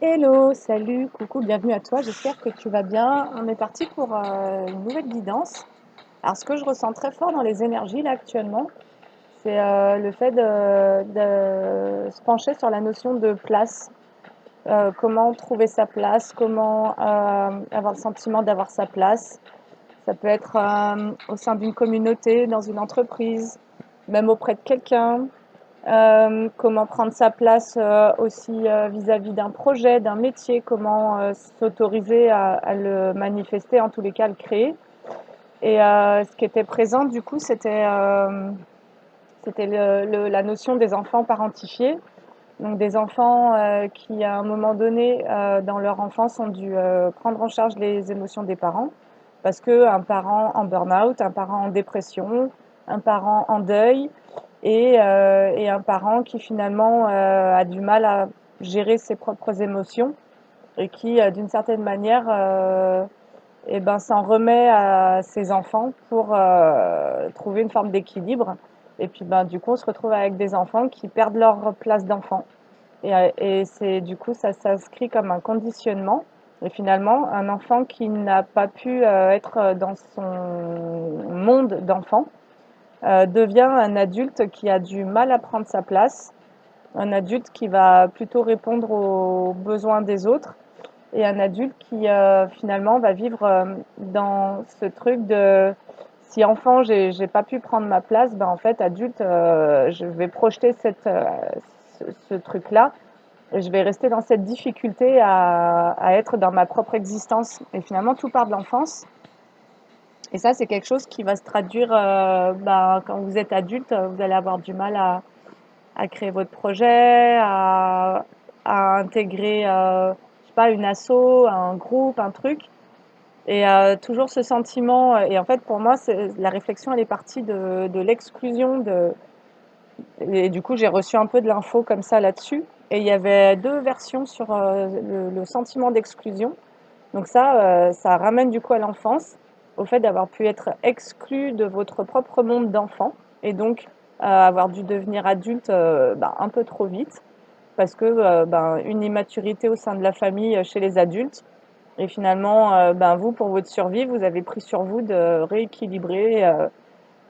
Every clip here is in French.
Hello, salut, coucou, bienvenue à toi, j'espère que tu vas bien. On est parti pour une nouvelle guidance. Alors ce que je ressens très fort dans les énergies là actuellement, c'est le fait de se pencher sur la notion de place. Comment trouver sa place, comment avoir le sentiment d'avoir sa place. Ça peut être au sein d'une communauté, dans une entreprise, même auprès de quelqu'un. Comment prendre sa place aussi vis-à-vis d'un projet, d'un métier, comment s'autoriser à le manifester, en tous les cas à le créer. Et ce qui était présent du coup, c'était la notion des enfants parentifiés, donc des enfants qui à un moment donné dans leur enfance ont dû prendre en charge les émotions des parents, parce que un parent en burn-out, un parent en dépression, un parent en deuil, et un parent qui finalement a du mal à gérer ses propres émotions et qui, d'une certaine manière, et ben, s'en remet à ses enfants pour trouver une forme d'équilibre. Et puis ben, du coup, on se retrouve avec des enfants qui perdent leur place d'enfant. Et c'est du coup, ça s'inscrit comme un conditionnement. Et finalement, un enfant qui n'a pas pu être dans son monde d'enfant devient un adulte qui a du mal à prendre sa place, un adulte qui va plutôt répondre aux besoins des autres et un adulte qui finalement va vivre dans ce truc de si enfant j'ai pas pu prendre ma place, ben en fait adulte je vais projeter ce truc-là et je vais rester dans cette difficulté à être dans ma propre existence. Et finalement tout part de l'enfance. Et ça, c'est quelque chose qui va se traduire bah, quand vous êtes adulte, vous allez avoir du mal à créer votre projet, à intégrer, je sais pas, une asso, un groupe, un truc. Et toujours ce sentiment, et en fait, pour moi, la réflexion, elle est partie de l'exclusion. Et du coup, j'ai reçu un peu de l'info comme ça là-dessus. Et il y avait deux versions sur le sentiment d'exclusion. Donc ça ramène du coup à l'enfance, au fait d'avoir pu être exclu de votre propre monde d'enfant et donc avoir dû devenir adulte ben, un peu trop vite parce que ben, une immaturité au sein de la famille chez les adultes et finalement ben, vous pour votre survie vous avez pris sur vous de rééquilibrer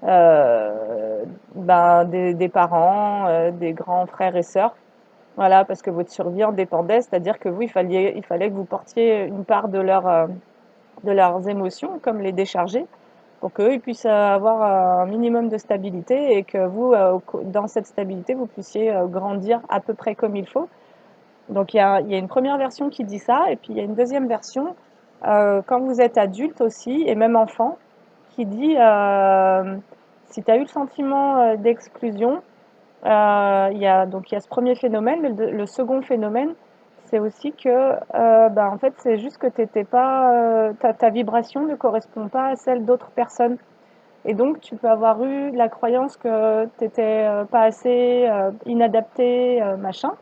ben, des parents, des grands frères et sœurs. Voilà, parce que votre survie en dépendait, c'est-à-dire que vous, il fallait que vous portiez une part de leurs émotions, comme les décharger, pour qu'eux ils puissent avoir un minimum de stabilité et que vous, dans cette stabilité, vous puissiez grandir à peu près comme il faut. Donc il y a une première version qui dit ça, et puis il y a une deuxième version, quand vous êtes adulte aussi, et même enfant, qui dit si tu as eu le sentiment d'exclusion, donc il y a ce premier phénomène, mais le second phénomène, c'est aussi que bah, en fait, c'est juste que t'étais pas, ta vibration ne correspond pas à celle d'autres personnes. Et donc, tu peux avoir eu la croyance que tu étais pas assez inadapté, machin.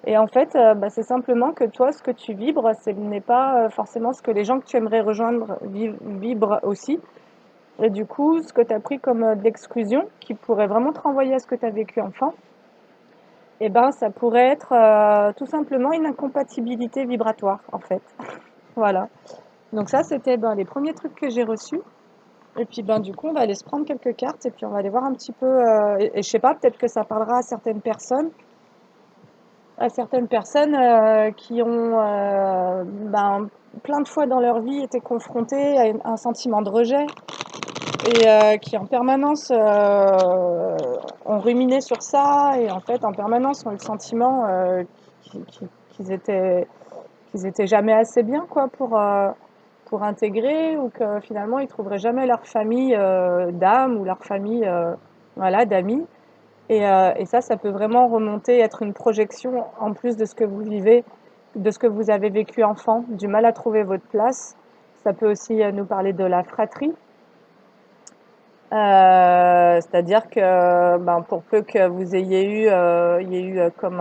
Et en fait, bah, c'est simplement que toi, ce que tu vibres, ce n'est pas forcément ce que les gens que tu aimerais rejoindre vibrent aussi. Et du coup, ce que tu as pris comme de l'exclusion, qui pourrait vraiment te renvoyer à ce que tu as vécu enfant, eh ben, ça pourrait être tout simplement une incompatibilité vibratoire, en fait. Voilà. Donc ça, c'était ben, les premiers trucs que j'ai reçus. Et puis ben, du coup, on va aller se prendre quelques cartes et puis on va aller voir un petit peu. Et je sais pas, peut-être que ça parlera à certaines personnes qui ont ben, plein de fois dans leur vie été confrontées à un sentiment de rejet et qui en permanence ont ruminé sur ça et en fait en permanence ont eu le sentiment qu'ils étaient jamais assez bien quoi pour intégrer ou que finalement ils trouveraient jamais leur famille d'âme ou leur famille voilà d'amis et ça peut vraiment remonter être une projection en plus de ce que vous vivez de ce que vous avez vécu enfant du mal à trouver votre place. Ça peut aussi nous parler de la fratrie. C'est-à-dire que, ben, pour peu que vous ayez eu, il y ait eu comme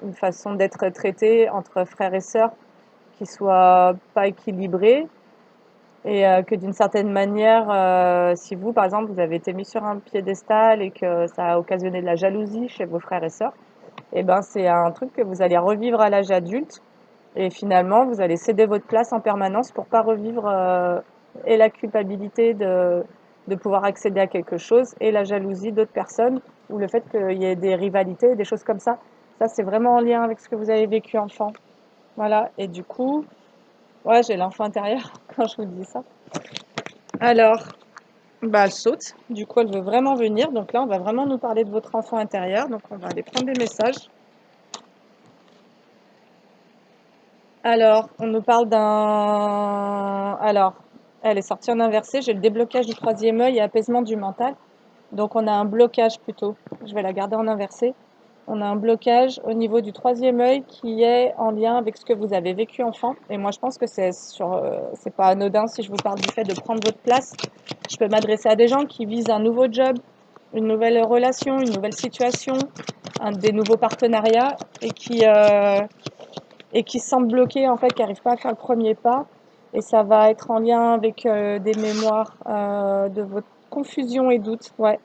une façon d'être traité entre frères et sœurs qui soit pas équilibrée et que d'une certaine manière, si vous, par exemple, vous avez été mis sur un piédestal et que ça a occasionné de la jalousie chez vos frères et sœurs, et ben, c'est un truc que vous allez revivre à l'âge adulte et finalement, vous allez céder votre place en permanence pour pas revivre, et la culpabilité de pouvoir accéder à quelque chose et la jalousie d'autres personnes ou le fait qu'il y ait des rivalités, des choses comme ça. Ça, c'est vraiment en lien avec ce que vous avez vécu enfant. Voilà et du coup, ouais, j'ai l'enfant intérieur quand je vous dis ça. Alors, bah, elle saute. Du coup, elle veut vraiment venir. Donc là, on va vraiment nous parler de votre enfant intérieur. Donc, on va aller prendre des messages. Alors, on nous parle d'un... Alors, elle est sortie en inversé. J'ai le déblocage du troisième œil et apaisement du mental. Donc, on a un blocage plutôt. Je vais la garder en inversé. On a un blocage au niveau du troisième œil qui est en lien avec ce que vous avez vécu enfant. Et moi, je pense que c'est pas anodin si je vous parle du fait de prendre votre place. Je peux m'adresser à des gens qui visent un nouveau job, une nouvelle relation, une nouvelle situation, des nouveaux partenariats et qui se sentent bloqués, en fait, qui n'arrivent pas à faire le premier pas. Et ça va être en lien avec des mémoires de votre confusion et doute, ouais,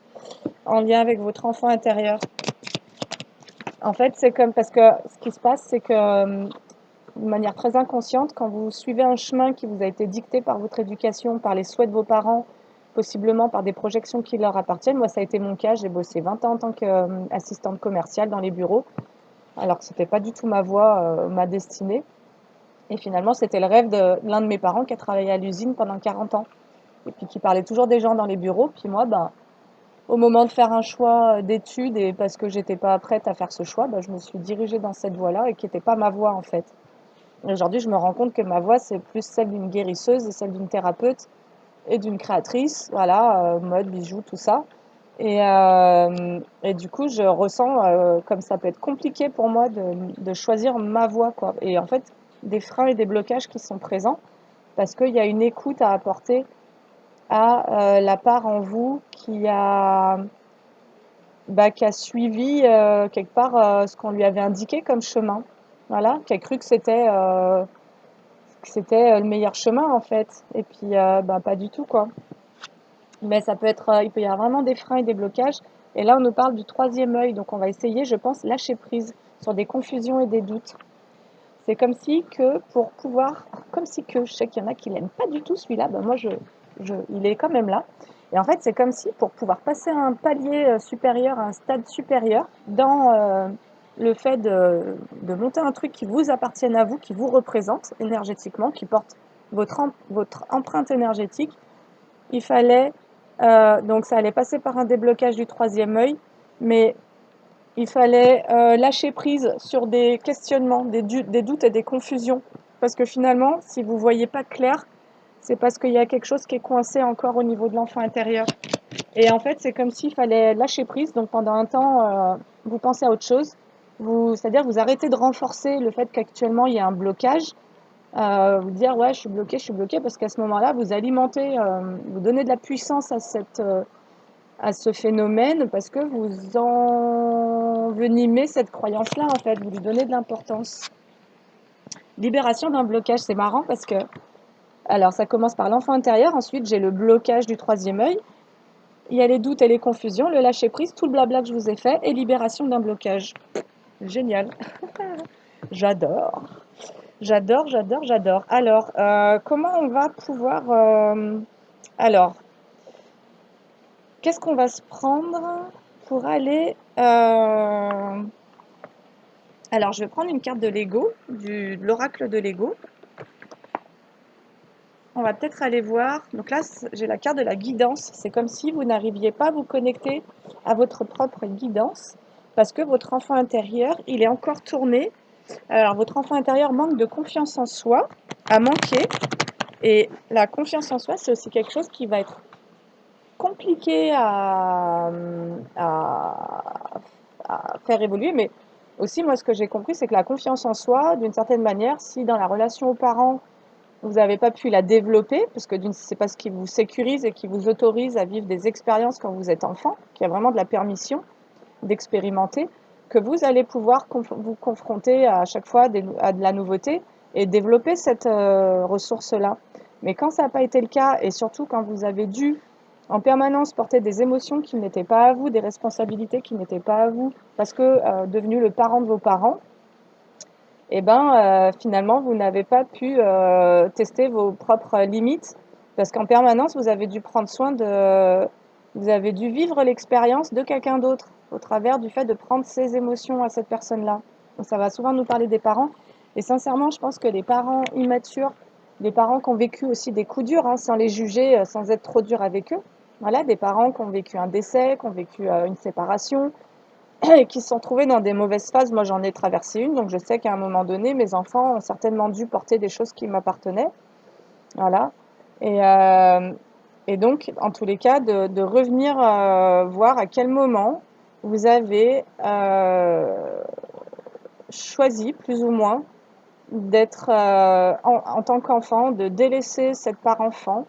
en lien avec votre enfant intérieur. En fait, c'est comme parce que ce qui se passe, c'est que de manière très inconsciente, quand vous suivez un chemin qui vous a été dicté par votre éducation, par les souhaits de vos parents, possiblement par des projections qui leur appartiennent. Moi, ça a été mon cas. J'ai bossé 20 ans en tant qu'assistante commerciale dans les bureaux, alors que c'était pas du tout ma voie, ma destinée. Et finalement, c'était le rêve de l'un de mes parents qui a travaillé à l'usine pendant 40 ans et puis qui parlait toujours des gens dans les bureaux. Puis moi, ben, au moment de faire un choix d'études et parce que j'étais pas prête à faire ce choix, ben, je me suis dirigée dans cette voie-là et qui n'était pas ma voie en fait. Et aujourd'hui, je me rends compte que ma voie, c'est plus celle d'une guérisseuse et celle d'une thérapeute et d'une créatrice, voilà, mode, bijoux, tout ça. Et du coup, je ressens comme ça peut être compliqué pour moi de choisir ma voie, quoi. Et en fait, des freins et des blocages qui sont présents parce qu'il y a une écoute à apporter à la part en vous qui a suivi quelque part ce qu'on lui avait indiqué comme chemin. Voilà, qui a cru que c'était le meilleur chemin en fait. Et puis, bah, pas du tout, quoi. Mais ça peut être, il peut y avoir vraiment des freins et des blocages. Et là, on nous parle du troisième œil. Donc, on va essayer, je pense, lâcher prise sur des confusions et des doutes. C'est comme si que pour pouvoir, comme si que, je sais qu'il y en a qui l'aiment pas du tout celui-là, ben moi, il est quand même là. Et en fait, c'est comme si pour pouvoir passer à un palier supérieur, à un stade supérieur, dans le fait de monter un truc qui vous appartienne à vous, qui vous représente énergétiquement, qui porte votre empreinte énergétique, il fallait, donc ça allait passer par un déblocage du troisième œil, mais il fallait lâcher prise sur des questionnements, des doutes et des confusions. Parce que finalement, si vous ne voyez pas clair, c'est parce qu'il y a quelque chose qui est coincé encore au niveau de l'enfant intérieur. Et en fait, c'est comme s'il fallait lâcher prise. Donc pendant un temps, vous pensez à autre chose. C'est-à-dire vous arrêtez de renforcer le fait qu'actuellement il y a un blocage. Vous dire ouais, je suis bloqué, parce qu'à ce moment-là, vous alimentez, vous donnez de la puissance à ce phénomène parce que vous envenimez cette croyance-là, en fait, vous lui donnez de l'importance. Libération d'un blocage, c'est marrant parce que, alors ça commence par l'enfant intérieur, ensuite j'ai le blocage du troisième œil, il y a les doutes et les confusions, le lâcher prise, tout le blabla que je vous ai fait, et libération d'un blocage. Génial, j'adore, j'adore, j'adore, j'adore. Alors, comment on va pouvoir... alors, qu'est-ce qu'on va se prendre pour aller... Alors, je vais prendre une carte de Lego, de l'oracle de Lego. On va peut-être aller voir. Donc là, j'ai la carte de la guidance. C'est comme si vous n'arriviez pas à vous connecter à votre propre guidance parce que votre enfant intérieur, il est encore tourné. Alors, votre enfant intérieur manque de confiance en soi, a manqué. Et la confiance en soi, c'est aussi quelque chose qui va être compliqué à faire évoluer. Mais aussi, moi, ce que j'ai compris, c'est que la confiance en soi, d'une certaine manière, si dans la relation aux parents, vous n'avez pas pu la développer, parce que c'est pas ce qui vous sécurise et qui vous autorise à vivre des expériences quand vous êtes enfant, qu'il y a vraiment de la permission d'expérimenter, que vous allez pouvoir vous confronter à chaque fois à de la nouveauté et développer cette ressource-là. Mais quand ça n'a pas été le cas, et surtout quand vous avez dû en permanence porter des émotions qui n'étaient pas à vous, des responsabilités qui n'étaient pas à vous, parce que devenu le parent de vos parents, et ben, finalement, vous n'avez pas pu tester vos propres limites, parce qu'en permanence, vous avez dû vivre l'expérience de quelqu'un d'autre, au travers du fait de prendre ses émotions à cette personne-là. Donc ça va souvent nous parler des parents. Et sincèrement, je pense que les parents immatures, des parents qui ont vécu aussi des coups durs, hein, sans les juger, sans être trop dur avec eux, voilà, des parents qui ont vécu un décès, qui ont vécu une séparation, et qui se sont trouvés dans des mauvaises phases. Moi, j'en ai traversé une, donc je sais qu'à un moment donné, mes enfants ont certainement dû porter des choses qui m'appartenaient. Voilà. Et, euh, et donc, en tous les cas, de revenir voir à quel moment vous avez choisi, plus ou moins, d'être, en tant qu'enfant, de délaisser cette part enfant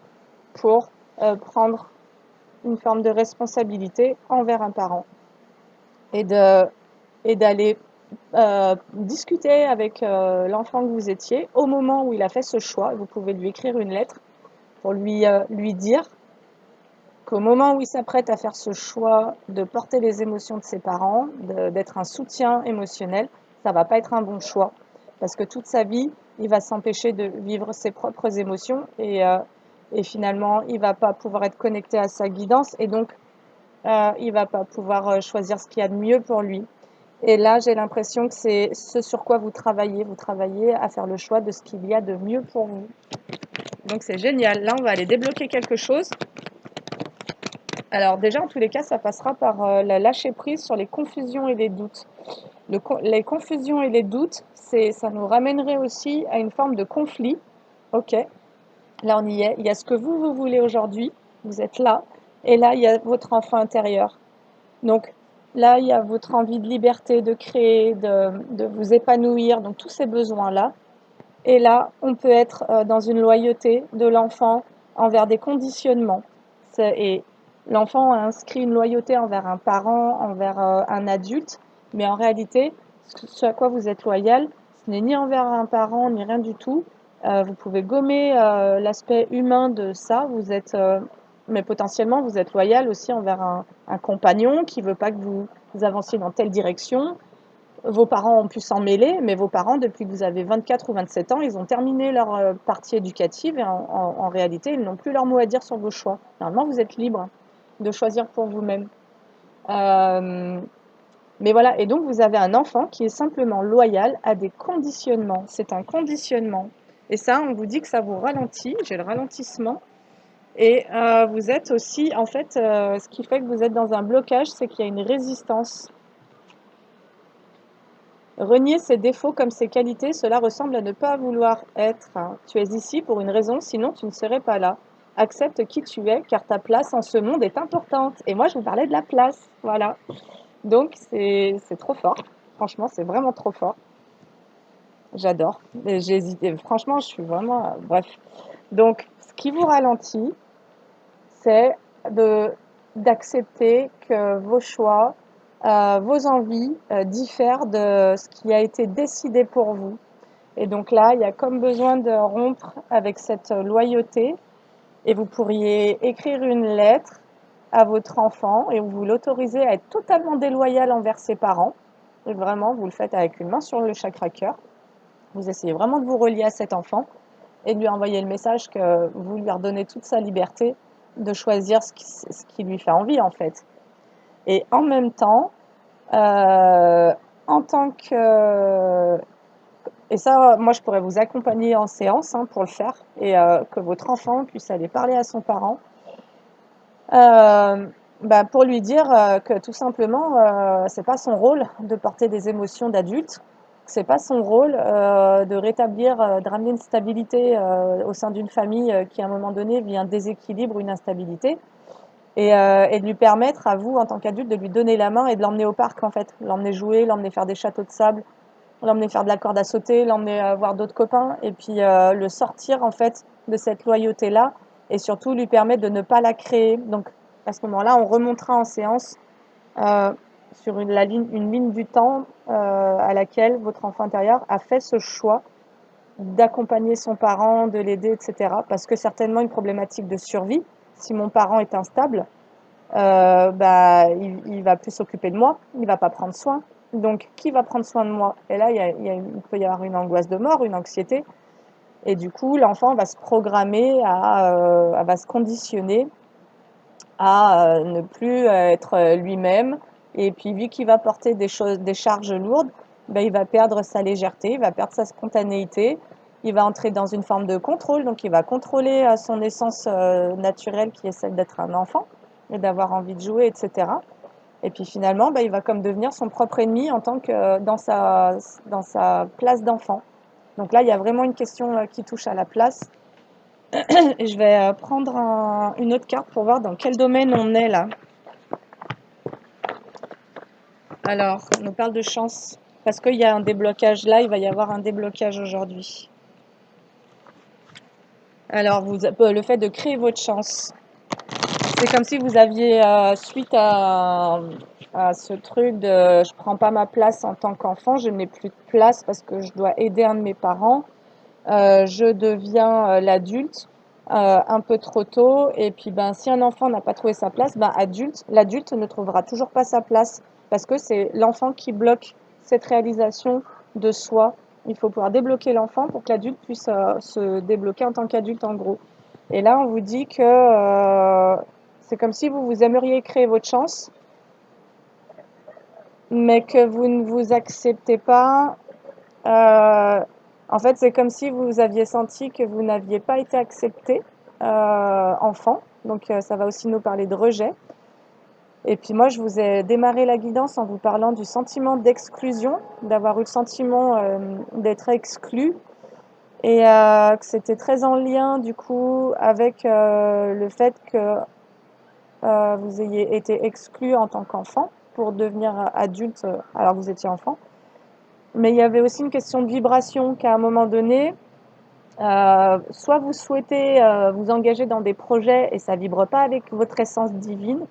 pour prendre une forme de responsabilité envers un parent et de et d'aller discuter avec l'enfant que vous étiez au moment où il a fait ce choix. Vous pouvez lui écrire une lettre pour lui dire qu'au moment où il s'apprête à faire ce choix de porter les émotions de ses parents, d'être un soutien émotionnel, ça va pas être un bon choix. Parce que toute sa vie, il va s'empêcher de vivre ses propres émotions et finalement, il va pas pouvoir être connecté à sa guidance et donc il va pas pouvoir choisir ce qu'il y a de mieux pour lui. Et là, j'ai l'impression que c'est ce sur quoi vous travaillez. Vous travaillez à faire le choix de ce qu'il y a de mieux pour vous. Donc c'est génial. Là, on va aller débloquer quelque chose. Alors déjà, en tous les cas, ça passera par la lâcher prise sur les confusions et les doutes. Les confusions et les doutes, ça nous ramènerait aussi à une forme de conflit. Ok, là on y est. Il y a ce que vous voulez aujourd'hui. Vous êtes là. Et là, il y a votre enfant intérieur. Donc là, il y a votre envie de liberté, de créer, de vous épanouir, donc tous ces besoins-là. Et là, on peut être dans une loyauté de l'enfant envers des conditionnements. Et l'enfant a inscrit une loyauté envers un parent, envers un adulte, mais en réalité, ce à quoi vous êtes loyal, ce n'est ni envers un parent, ni rien du tout. Vous pouvez gommer l'aspect humain de ça. Mais potentiellement, vous êtes loyal aussi envers un compagnon qui veut pas que vous avanciez dans telle direction. Vos parents ont pu s'en mêler, mais vos parents, depuis que vous avez 24 ou 27 ans, ils ont terminé leur partie éducative et en réalité, ils n'ont plus leur mot à dire sur vos choix. Normalement, vous êtes libre de choisir pour vous-même. Euh, mais voilà, et donc vous avez un enfant qui est simplement loyal à des conditionnements. C'est un conditionnement. Et ça, on vous dit que ça vous ralentit. J'ai le ralentissement. Et vous êtes aussi, en fait, ce qui fait que vous êtes dans un blocage, c'est qu'il y a une résistance. Renier ses défauts comme ses qualités, cela ressemble à ne pas vouloir être. Tu es ici pour une raison, sinon tu ne serais pas là. Accepte qui tu es, car ta place en ce monde est importante. Et moi, je vous parlais de la place. Voilà. Donc, c'est trop fort. Franchement, c'est vraiment trop fort. J'adore. Et j'ai hésité. Franchement, je suis vraiment. Bref. Donc, ce qui vous ralentit, c'est de d'accepter que vos choix, vos envies diffèrent de ce qui a été décidé pour vous. Et donc là, il y a comme besoin de rompre avec cette loyauté et vous pourriez écrire une lettre à votre enfant et vous l'autorisez à être totalement déloyal envers ses parents. Et vraiment, vous le faites avec une main sur le chakra cœur. Vous essayez vraiment de vous relier à cet enfant et de lui envoyer le message que vous lui redonnez toute sa liberté de choisir ce qui lui fait envie en fait. Et en même temps, en tant que... Et ça, moi, je pourrais vous accompagner en séance pour le faire et que votre enfant puisse aller parler à son parent bah, pour lui dire que tout simplement, c'est pas son rôle de porter des émotions d'adulte, c'est pas son rôle de rétablir, de ramener une stabilité au sein d'une famille qui, à un moment donné, vit un déséquilibre ou une instabilité, et de lui permettre à vous, en tant qu'adulte, de lui donner la main et de l'emmener au parc, en fait, l'emmener jouer, l'emmener faire des châteaux de sable, l'emmener faire de la corde à sauter, l'emmener voir d'autres copains, et puis le sortir, en fait, de cette loyauté-là, et surtout lui permettre de ne pas la créer. Donc, à ce moment-là, on remontera en séance euh, sur une ligne du temps à laquelle votre enfant intérieur a fait ce choix d'accompagner son parent, de l'aider, etc. Parce que certainement une problématique de survie, si mon parent est instable, il va plus s'occuper de moi, il va pas prendre soin. Donc qui va prendre soin de moi? Et là, il peut y avoir une angoisse de mort, une anxiété et du coup, l'enfant va se programmer va se conditionner à, ne plus être lui-même et puis vu qu'il va porter des charges lourdes, il va perdre sa légèreté, il va perdre sa spontanéité, il va entrer dans une forme de contrôle, donc il va contrôler, son essence, naturelle qui est celle d'être un enfant et d'avoir envie de jouer et cetera et puis finalement, il va comme devenir son propre ennemi en tant que dans sa place d'enfant. Donc là, il y a vraiment une question, qui touche à la place et je vais, prendre une autre carte pour voir dans quel domaine on est là. Alors, on nous parle de chance, parce qu'il y a un déblocage là, il va y avoir un déblocage aujourd'hui. Alors, le fait de créer votre chance, c'est comme si vous aviez, suite à ce truc de je prends pas ma place en tant qu'enfant, je n'ai plus de place parce que je dois aider un de mes parents, je deviens l'adulte un peu trop tôt. Et puis, si un enfant n'a pas trouvé sa place, l'adulte ne trouvera toujours pas sa place parce que c'est l'enfant qui bloque cette réalisation de soi. Il faut pouvoir débloquer l'enfant pour que l'adulte puisse se débloquer en tant qu'adulte, en gros. Et là, on vous dit que c'est comme si vous aimeriez créer votre chance, mais que vous ne vous acceptez pas. Euh, En fait, c'est comme si vous aviez senti que vous n'aviez pas été accepté enfant. Donc, ça va aussi nous parler de rejet. Et puis moi, je vous ai démarré la guidance en vous parlant du sentiment d'exclusion, d'avoir eu le sentiment d'être exclu et que c'était très en lien du coup avec le fait que vous ayez été exclu en tant qu'enfant pour devenir adulte alors que vous étiez enfant. Mais il y avait aussi une question de vibration qu'à un moment donné, soit vous souhaitez vous engager dans des projets et ça vibre pas avec votre essence divine,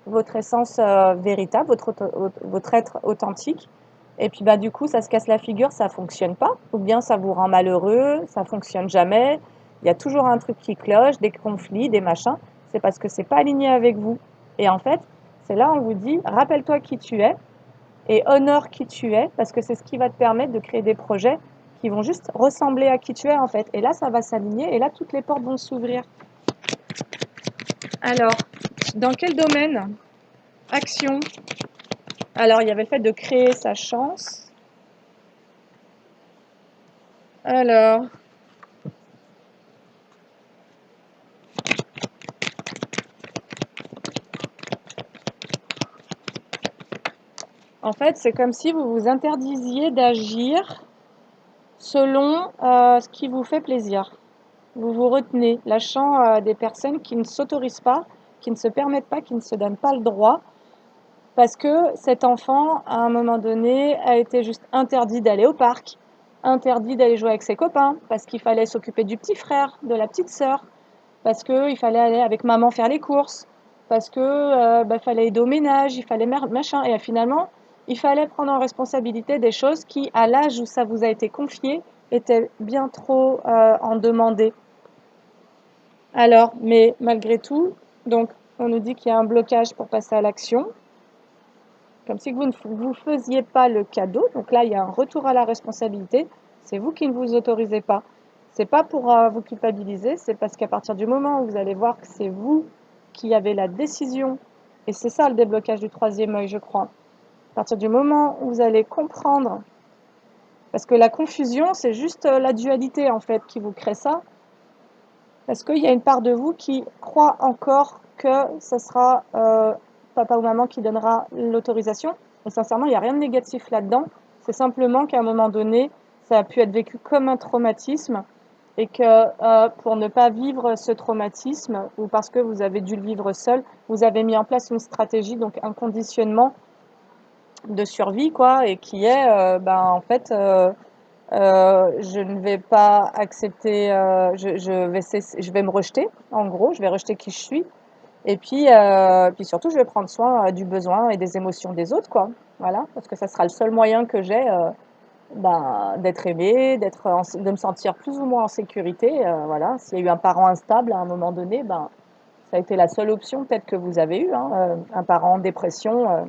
votre essence véritable, votre être authentique. Et puis du coup, ça se casse la figure, ça fonctionne pas. Ou bien ça vous rend malheureux, ça fonctionne jamais. Il y a toujours un truc qui cloche, des conflits, des machins. C'est parce que c'est pas aligné avec vous. Et en fait, c'est là on vous dit, rappelle-toi qui tu es et honore qui tu es, parce que c'est ce qui va te permettre de créer des projets qui vont juste ressembler à qui tu es en fait. Et là, ça va s'aligner et là, toutes les portes vont s'ouvrir. Alors, dans quel domaine? Action. Alors, il y avait le fait de créer sa chance. Alors, en fait, c'est comme si vous vous interdisiez d'agir selon ce qui vous fait plaisir. Vous vous retenez, lâchant des personnes qui ne s'autorisent pas, qui ne se permettent pas, qui ne se donnent pas le droit. Parce que cet enfant, à un moment donné, a été juste interdit d'aller au parc, interdit d'aller jouer avec ses copains, parce qu'il fallait s'occuper du petit frère, de la petite sœur, parce qu'il fallait aller avec maman faire les courses, parce que fallait aider au ménage, il fallait machin. Et finalement, il fallait prendre en responsabilité des choses qui, à l'âge où ça vous a été confié, étaient bien trop en demandé. Alors, mais malgré tout, donc on nous dit qu'il y a un blocage pour passer à l'action. Comme si vous ne vous faisiez pas le cadeau. Donc là, il y a un retour à la responsabilité. C'est vous qui ne vous autorisez pas. C'est pas pour vous culpabiliser, c'est parce qu'à partir du moment où vous allez voir que c'est vous qui avez la décision, et c'est ça le déblocage du troisième œil, je crois. À partir du moment où vous allez comprendre, parce que la confusion, c'est juste la dualité en fait qui vous crée ça, parce qu'il y a une part de vous qui croit encore que ce sera papa ou maman qui donnera l'autorisation. Et sincèrement, il n'y a rien de négatif là-dedans. C'est simplement qu'à un moment donné, ça a pu être vécu comme un traumatisme et que pour ne pas vivre ce traumatisme ou parce que vous avez dû le vivre seul, vous avez mis en place une stratégie, donc un conditionnement de survie, quoi, et qui est, je ne vais pas accepter, je vais me rejeter, en gros, je vais rejeter qui je suis. Et puis surtout, je vais prendre soin du besoin et des émotions des autres, quoi. Voilà, parce que ça sera le seul moyen que j'ai d'être aimée, de me sentir plus ou moins en sécurité. Voilà, s'il y a eu un parent instable à un moment donné, Ça a été la seule option peut-être que vous avez eue, hein, un parent en dépression.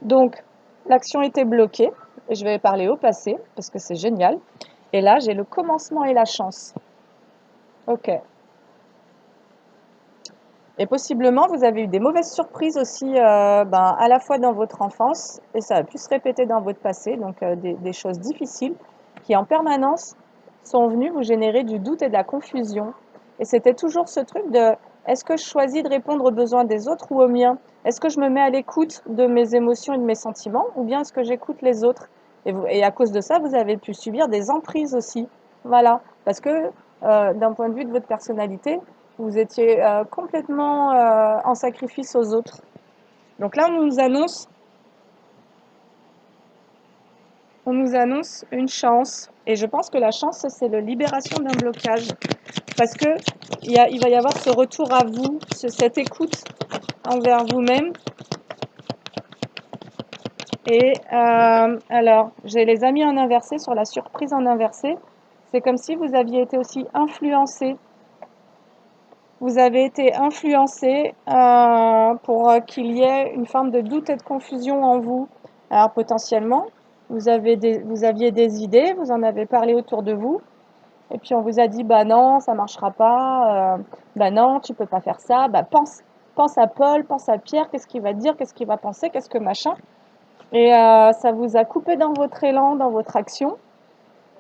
Donc, l'action était bloquée. Et je vais parler au passé, parce que c'est génial. Et là, j'ai le commencement et la chance. Ok. Et possiblement, vous avez eu des mauvaises surprises aussi, à la fois dans votre enfance, et ça a pu se répéter dans votre passé, donc des choses difficiles qui en permanence sont venues vous générer du doute et de la confusion. Et c'était toujours ce truc de, est-ce que je choisis de répondre aux besoins des autres ou aux miens? Est-ce que je me mets à l'écoute de mes émotions et de mes sentiments, ou bien est-ce que j'écoute les autres? Et à cause de ça, vous avez pu subir des emprises aussi. Voilà, parce que d'un point de vue de votre personnalité, vous étiez complètement en sacrifice aux autres. Donc là, on nous annonce une chance. Et je pense que la chance, c'est la libération d'un blocage. Parce que il va y avoir ce retour à vous, cette écoute envers vous-même. Et alors, j'ai les amis en inversé sur la surprise en inversé. C'est comme si vous aviez été aussi influencé. Vous avez été influencé pour qu'il y ait une forme de doute et de confusion en vous. Alors potentiellement, vous aviez des idées, vous en avez parlé autour de vous, et puis on vous a dit, bah non, ça marchera pas, bah non, tu peux pas faire ça, bah pense à Paul, pense à Pierre, qu'est-ce qu'il va dire, qu'est-ce qu'il va penser, qu'est-ce que machin. Et ça vous a coupé dans votre élan, dans votre action.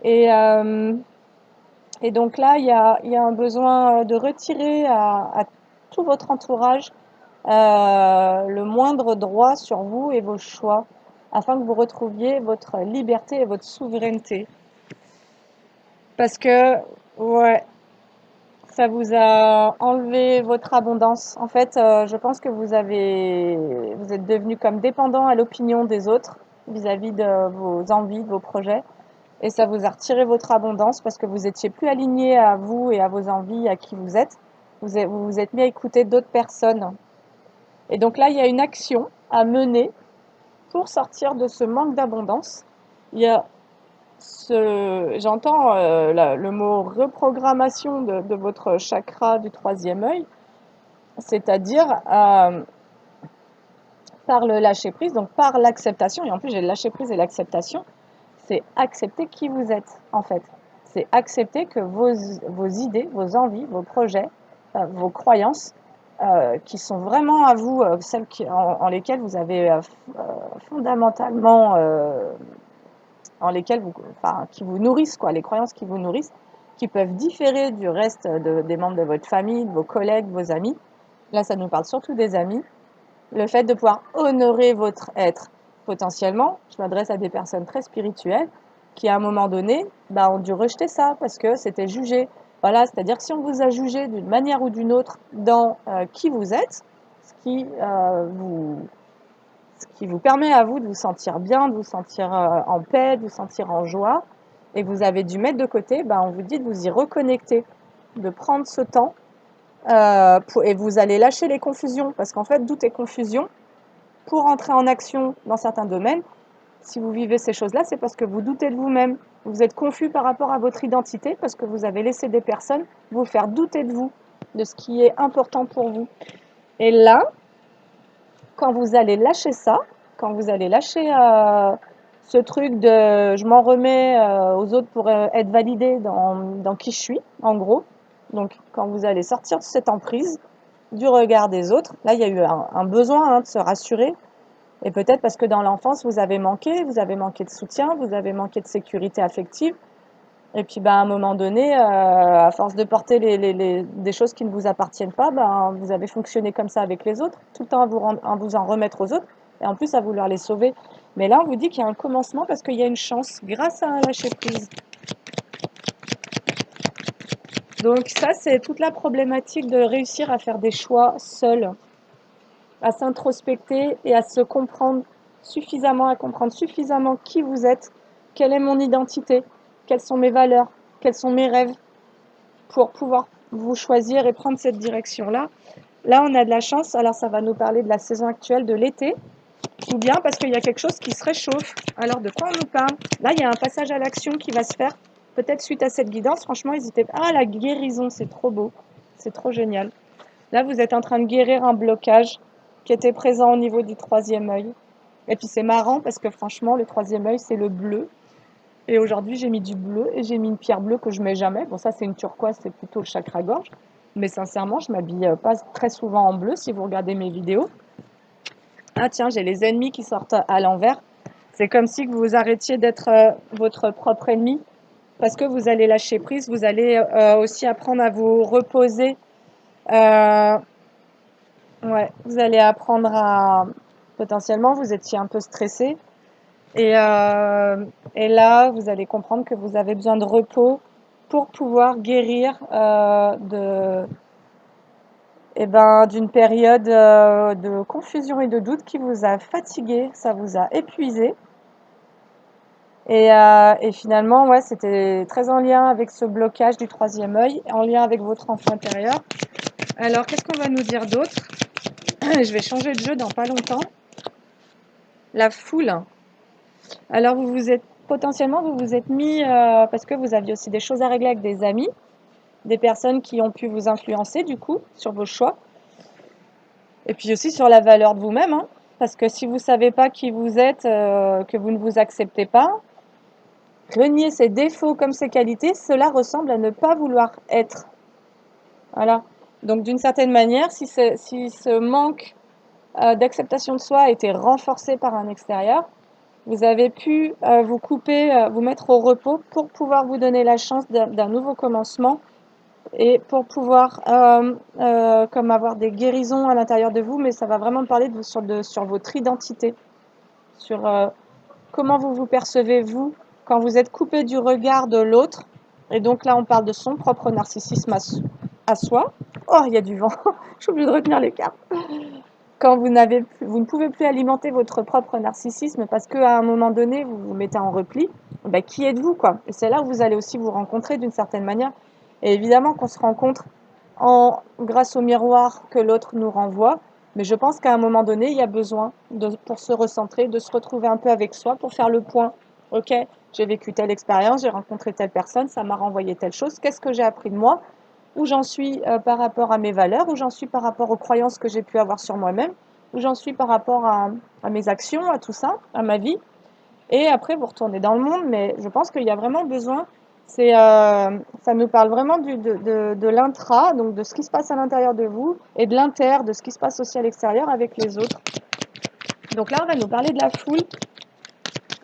Et, euh, et donc là, il y a un besoin de retirer à tout votre entourage le moindre droit sur vous et vos choix, afin que vous retrouviez votre liberté et votre souveraineté. Parce que, ouais, ça vous a enlevé votre abondance. En fait, je pense que vous êtes devenu comme dépendant à l'opinion des autres vis-à-vis de vos envies, de vos projets. Et ça vous a retiré votre abondance parce que vous étiez plus aligné à vous et à vos envies, à qui vous êtes. Vous vous êtes mis à écouter d'autres personnes. Et donc là, il y a une action à mener pour sortir de ce manque d'abondance. Il y a j'entends le mot reprogrammation de votre chakra du troisième œil, c'est-à-dire par le lâcher prise, donc par l'acceptation. Et en plus, j'ai le lâcher prise et l'acceptation. C'est accepter qui vous êtes, en fait. C'est accepter que vos idées, vos envies, vos projets, vos croyances, qui sont vraiment à vous, celles en lesquelles vous avez fondamentalement, en lesquelles enfin, qui vous nourrissent, quoi, les croyances qui vous nourrissent, qui peuvent différer du reste des membres de votre famille, de vos collègues, vos amis. Là, ça nous parle surtout des amis. Le fait de pouvoir honorer votre être. Potentiellement, je m'adresse à des personnes très spirituelles qui, à un moment donné, ont dû rejeter ça parce que c'était jugé. Voilà, c'est-à-dire que si on vous a jugé d'une manière ou d'une autre dans qui vous êtes, ce qui, euh, vous, ce qui vous permet à vous de vous sentir bien, de vous sentir en paix, de vous sentir en joie, et que vous avez dû mettre de côté, on vous dit de vous y reconnecter, de prendre ce temps, et vous allez lâcher les confusions, parce qu'en fait, doute et confusion, pour entrer en action dans certains domaines, si vous vivez ces choses-là, c'est parce que vous doutez de vous-même. Vous êtes confus par rapport à votre identité parce que vous avez laissé des personnes vous faire douter de vous, de ce qui est important pour vous. Et là, quand vous allez lâcher ça, quand vous allez lâcher ce truc de je m'en remets aux autres pour être validé dans qui je suis, en gros, donc quand vous allez sortir de cette emprise du regard des autres, là il y a eu un besoin de se rassurer. Et peut-être parce que dans l'enfance, vous avez manqué de soutien, vous avez manqué de sécurité affective. Et puis, à un moment donné, à force de porter des choses qui ne vous appartiennent pas, vous avez fonctionné comme ça avec les autres, tout le temps à vous en remettre aux autres, et en plus à vouloir les sauver. Mais là, on vous dit qu'il y a un commencement parce qu'il y a une chance grâce à un lâcher-prise. Donc ça, c'est toute la problématique de réussir à faire des choix seul, à s'introspecter et à se comprendre suffisamment, à comprendre suffisamment qui vous êtes, quelle est mon identité, quelles sont mes valeurs, quels sont mes rêves, pour pouvoir vous choisir et prendre cette direction-là. Là, on a de la chance, alors ça va nous parler de la saison actuelle de l'été, ou bien parce qu'il y a quelque chose qui se réchauffe. Alors de quoi on nous parle? Là, il y a un passage à l'action qui va se faire, peut-être suite à cette guidance. Franchement, n'hésitez pas. Ah, la guérison, c'est trop beau, c'est trop génial. Là, vous êtes en train de guérir un blocage qui était présent au niveau du troisième œil. Et puis c'est marrant parce que franchement, le troisième œil, c'est le bleu. Et aujourd'hui, j'ai mis du bleu et j'ai mis une pierre bleue que je mets jamais. Bon, ça, c'est une turquoise, c'est plutôt le chakra-gorge. Mais sincèrement, je m'habille pas très souvent en bleu si vous regardez mes vidéos. Ah tiens, j'ai les ennemis qui sortent à l'envers. C'est comme si vous arrêtiez d'être votre propre ennemi parce que vous allez lâcher prise. Vous allez aussi apprendre à vous reposer. Euh, ouais, vous allez apprendre à potentiellement, vous étiez un peu stressé. Et, euh, et là, vous allez comprendre que vous avez besoin de repos pour pouvoir guérir d'une période de confusion et de doute qui vous a fatigué, ça vous a épuisé. Et finalement, ouais, c'était très en lien avec ce blocage du troisième œil, en lien avec votre enfant intérieur. Alors, qu'est-ce qu'on va nous dire d'autre? Je vais changer de jeu dans pas longtemps. La foule. Alors, vous vous êtes mis, parce que vous aviez aussi des choses à régler avec des amis, des personnes qui ont pu vous influencer, du coup, sur vos choix. Et puis aussi sur la valeur de vous-même, hein. Parce que si vous ne savez pas qui vous êtes, que vous ne vous acceptez pas, renier ses défauts comme ses qualités, cela ressemble à ne pas vouloir être. Voilà. Donc d'une certaine manière, si ce manque d'acceptation de soi a été renforcé par un extérieur, vous avez pu vous couper, vous mettre au repos pour pouvoir vous donner la chance d'un nouveau commencement et pour pouvoir comme avoir des guérisons à l'intérieur de vous, mais ça va vraiment parler sur votre identité, sur comment vous vous percevez vous quand vous êtes coupé du regard de l'autre. Et donc là, on parle de son propre narcissisme à soi. Oh, il y a du vent, j'ai oublié de retenir les cartes. Quand vous ne pouvez plus alimenter votre propre narcissisme parce qu'à un moment donné, vous vous mettez en repli, ben, qui êtes-vous, quoi? Et c'est là où vous allez aussi vous rencontrer d'une certaine manière. Et évidemment qu'on se rencontre grâce au miroir que l'autre nous renvoie, mais je pense qu'à un moment donné, il y a besoin, pour se recentrer, de se retrouver un peu avec soi, pour faire le point. Ok, j'ai vécu telle expérience, j'ai rencontré telle personne, ça m'a renvoyé telle chose, qu'est-ce que j'ai appris de moi? Où j'en suis par rapport à mes valeurs, où j'en suis par rapport aux croyances que j'ai pu avoir sur moi-même, où j'en suis par rapport à mes actions, à tout ça, à ma vie. Et après, vous retournez dans le monde, mais je pense qu'il y a vraiment besoin. Ça nous parle vraiment de l'intra, donc de ce qui se passe à l'intérieur de vous, et de l'inter, de ce qui se passe aussi à l'extérieur avec les autres. Donc là, on va nous parler de la foule.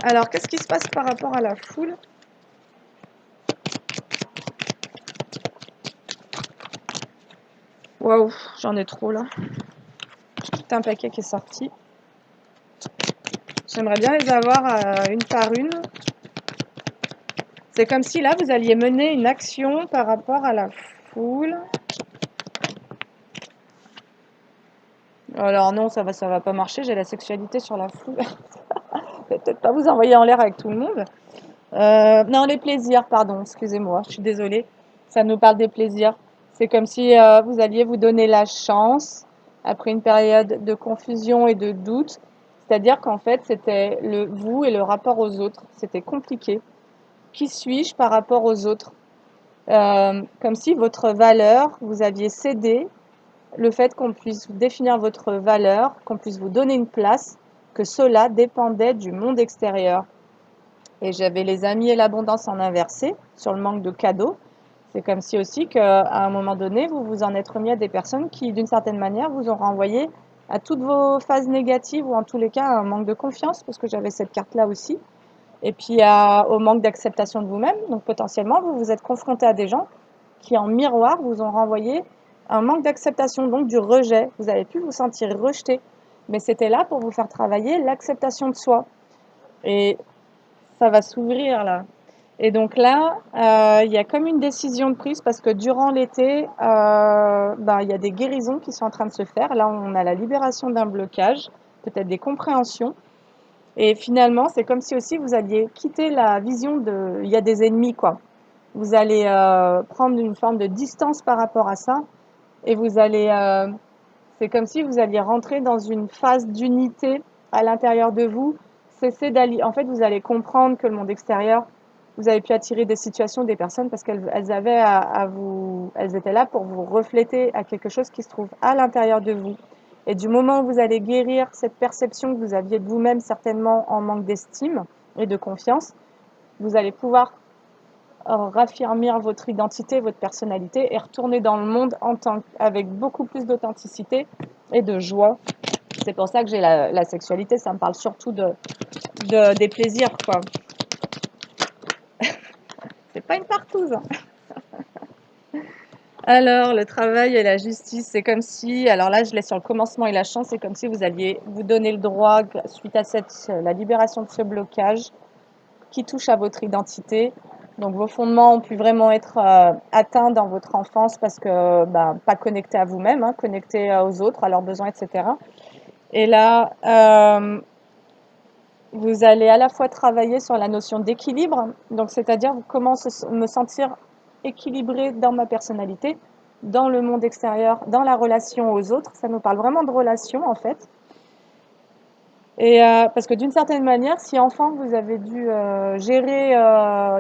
Alors, qu'est-ce qui se passe par rapport à la foule? Waouh, j'en ai trop là. Tout un paquet qui est sorti. J'aimerais bien les avoir une par une. C'est comme si là, vous alliez mener une action par rapport à la foule. Alors non, ça va pas marcher. J'ai la sexualité sur la foule. Je vais peut-être pas vous envoyer en l'air avec tout le monde. Non, les plaisirs, pardon, excusez-moi, je suis désolée. Ça nous parle des plaisirs. C'est comme si vous alliez vous donner la chance, après une période de confusion et de doute. C'est-à-dire qu'en fait, c'était le vous et le rapport aux autres. C'était compliqué. Qui suis-je par rapport aux autres? Comme si votre valeur, vous aviez cédé le fait qu'on puisse définir votre valeur, qu'on puisse vous donner une place, que cela dépendait du monde extérieur. Et j'avais les amis et l'abondance en inversé sur le manque de cadeaux. C'est comme si aussi qu'à un moment donné, vous vous en êtes remis à des personnes qui, d'une certaine manière, vous ont renvoyé à toutes vos phases négatives ou en tous les cas à un manque de confiance, parce que j'avais cette carte-là aussi. Et puis au manque d'acceptation de vous-même. Donc potentiellement, vous vous êtes confronté à des gens qui, en miroir, vous ont renvoyé un manque d'acceptation, donc du rejet. Vous avez pu vous sentir rejeté. Mais c'était là pour vous faire travailler l'acceptation de soi. Et ça va s'ouvrir là. Et donc là, il y a comme une décision de prise parce que durant l'été, il y a des guérisons qui sont en train de se faire. Là, on a la libération d'un blocage, peut-être des compréhensions. Et finalement, c'est comme si aussi vous alliez quitter la vision de il y a des ennemis, quoi. Vous allez prendre une forme de distance par rapport à ça et c'est comme si vous alliez rentrer dans une phase d'unité à l'intérieur de vous. En fait, vous allez comprendre que le monde extérieur Vous avez pu attirer des situations, des personnes parce qu'elles avaient à vous, elles étaient là pour vous refléter à quelque chose qui se trouve à l'intérieur de vous. Et du moment où vous allez guérir cette perception que vous aviez de vous-même, certainement en manque d'estime et de confiance, vous allez pouvoir raffirmer votre identité, votre personnalité et retourner dans le monde avec beaucoup plus d'authenticité et de joie. C'est pour ça que j'ai la sexualité, ça me parle surtout des plaisirs, quoi. C'est pas une partouze, hein. Alors, le travail et la justice, c'est comme si, alors là, je laisse sur le commencement et la chance, c'est comme si vous alliez vous donner le droit, suite à la libération de ce blocage qui touche à votre identité. Donc, vos fondements ont pu vraiment être atteints dans votre enfance parce que, ben, pas connectés à vous-même, hein, connectés aux autres, à leurs besoins, etc. Et là, vous allez à la fois travailler sur la notion d'équilibre, donc c'est-à-dire comment me sentir équilibré dans ma personnalité, dans le monde extérieur, dans la relation aux autres. Ça nous parle vraiment de relation en fait. Et parce que d'une certaine manière, si enfant vous avez dû gérer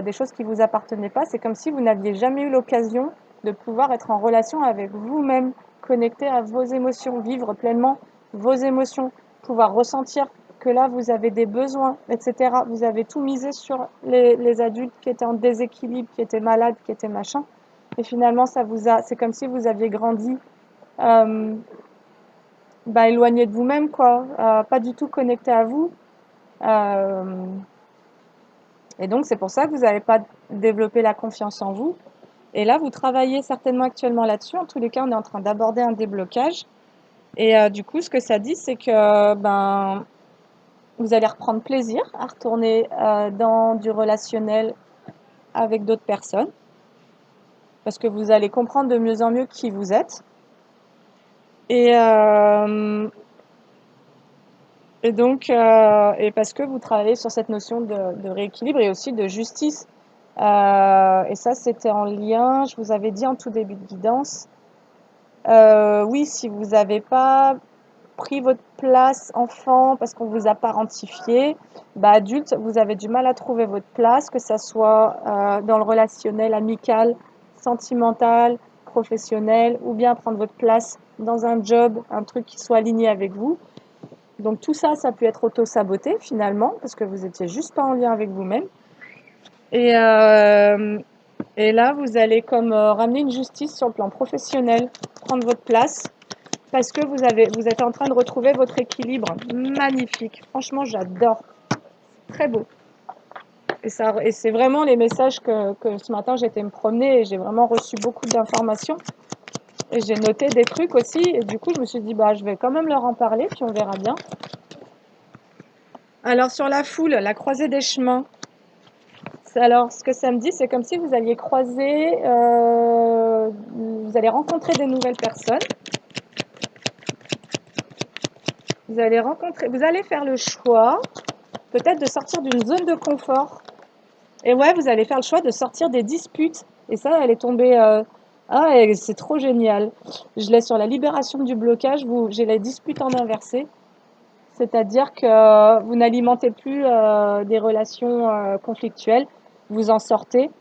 des choses qui vous appartenaient pas, c'est comme si vous n'aviez jamais eu l'occasion de pouvoir être en relation avec vous-même, connecté à vos émotions, vivre pleinement vos émotions, pouvoir ressentir que là vous avez des besoins, etc. Vous avez tout misé sur les adultes qui étaient en déséquilibre, qui étaient malades, qui étaient machin. Et finalement, c'est comme si vous aviez grandi euh, bah, éloigné de vous-même, quoi, pas du tout connecté à vous. Euh, et donc, c'est pour ça que vous n'avez pas développé la confiance en vous. Et là, vous travaillez certainement actuellement là-dessus. En tous les cas, on est en train d'aborder un déblocage. Et du coup, ce que ça dit, c'est que ben, vous allez reprendre plaisir à retourner dans du relationnel avec d'autres personnes, parce que vous allez comprendre de mieux en mieux qui vous êtes. Et, et donc, et parce que vous travaillez sur cette notion de rééquilibre et aussi de justice. Et ça, c'était en lien, je vous avais dit en tout début de guidance, oui, si vous n'avez pas pris votre place enfant parce qu'on vous a parentifié, bah, adulte, vous avez du mal à trouver votre place, que ça soit dans le relationnel amical, sentimental, professionnel, ou bien prendre votre place dans un job, un truc qui soit aligné avec vous. Donc tout ça, ça peut être auto-saboté finalement, parce que vous étiez juste pas en lien avec vous-même. Et, euh, et là, vous allez comme ramener une justice sur le plan professionnel, prendre votre place, parce que vous êtes en train de retrouver votre équilibre. Magnifique. Franchement, j'adore. Très beau. Et c'est vraiment les messages que ce matin, j'ai été me promener et j'ai vraiment reçu beaucoup d'informations. Et j'ai noté des trucs aussi. Et du coup, je me suis dit, bah, je vais quand même leur en parler, puis on verra bien. Alors, sur la foule, la croisée des chemins. Alors, ce que ça me dit, c'est comme si vous alliez croiser, vous allez rencontrer des nouvelles personnes. Vous allez faire le choix, peut-être de sortir d'une zone de confort. Et ouais, vous allez faire le choix de sortir des disputes. Et ça, elle est tombée. Ah, et c'est trop génial. Je l'ai sur la libération du blocage. J'ai les disputes en inversé. C'est-à-dire que vous n'alimentez plus des relations conflictuelles. Vous en sortez.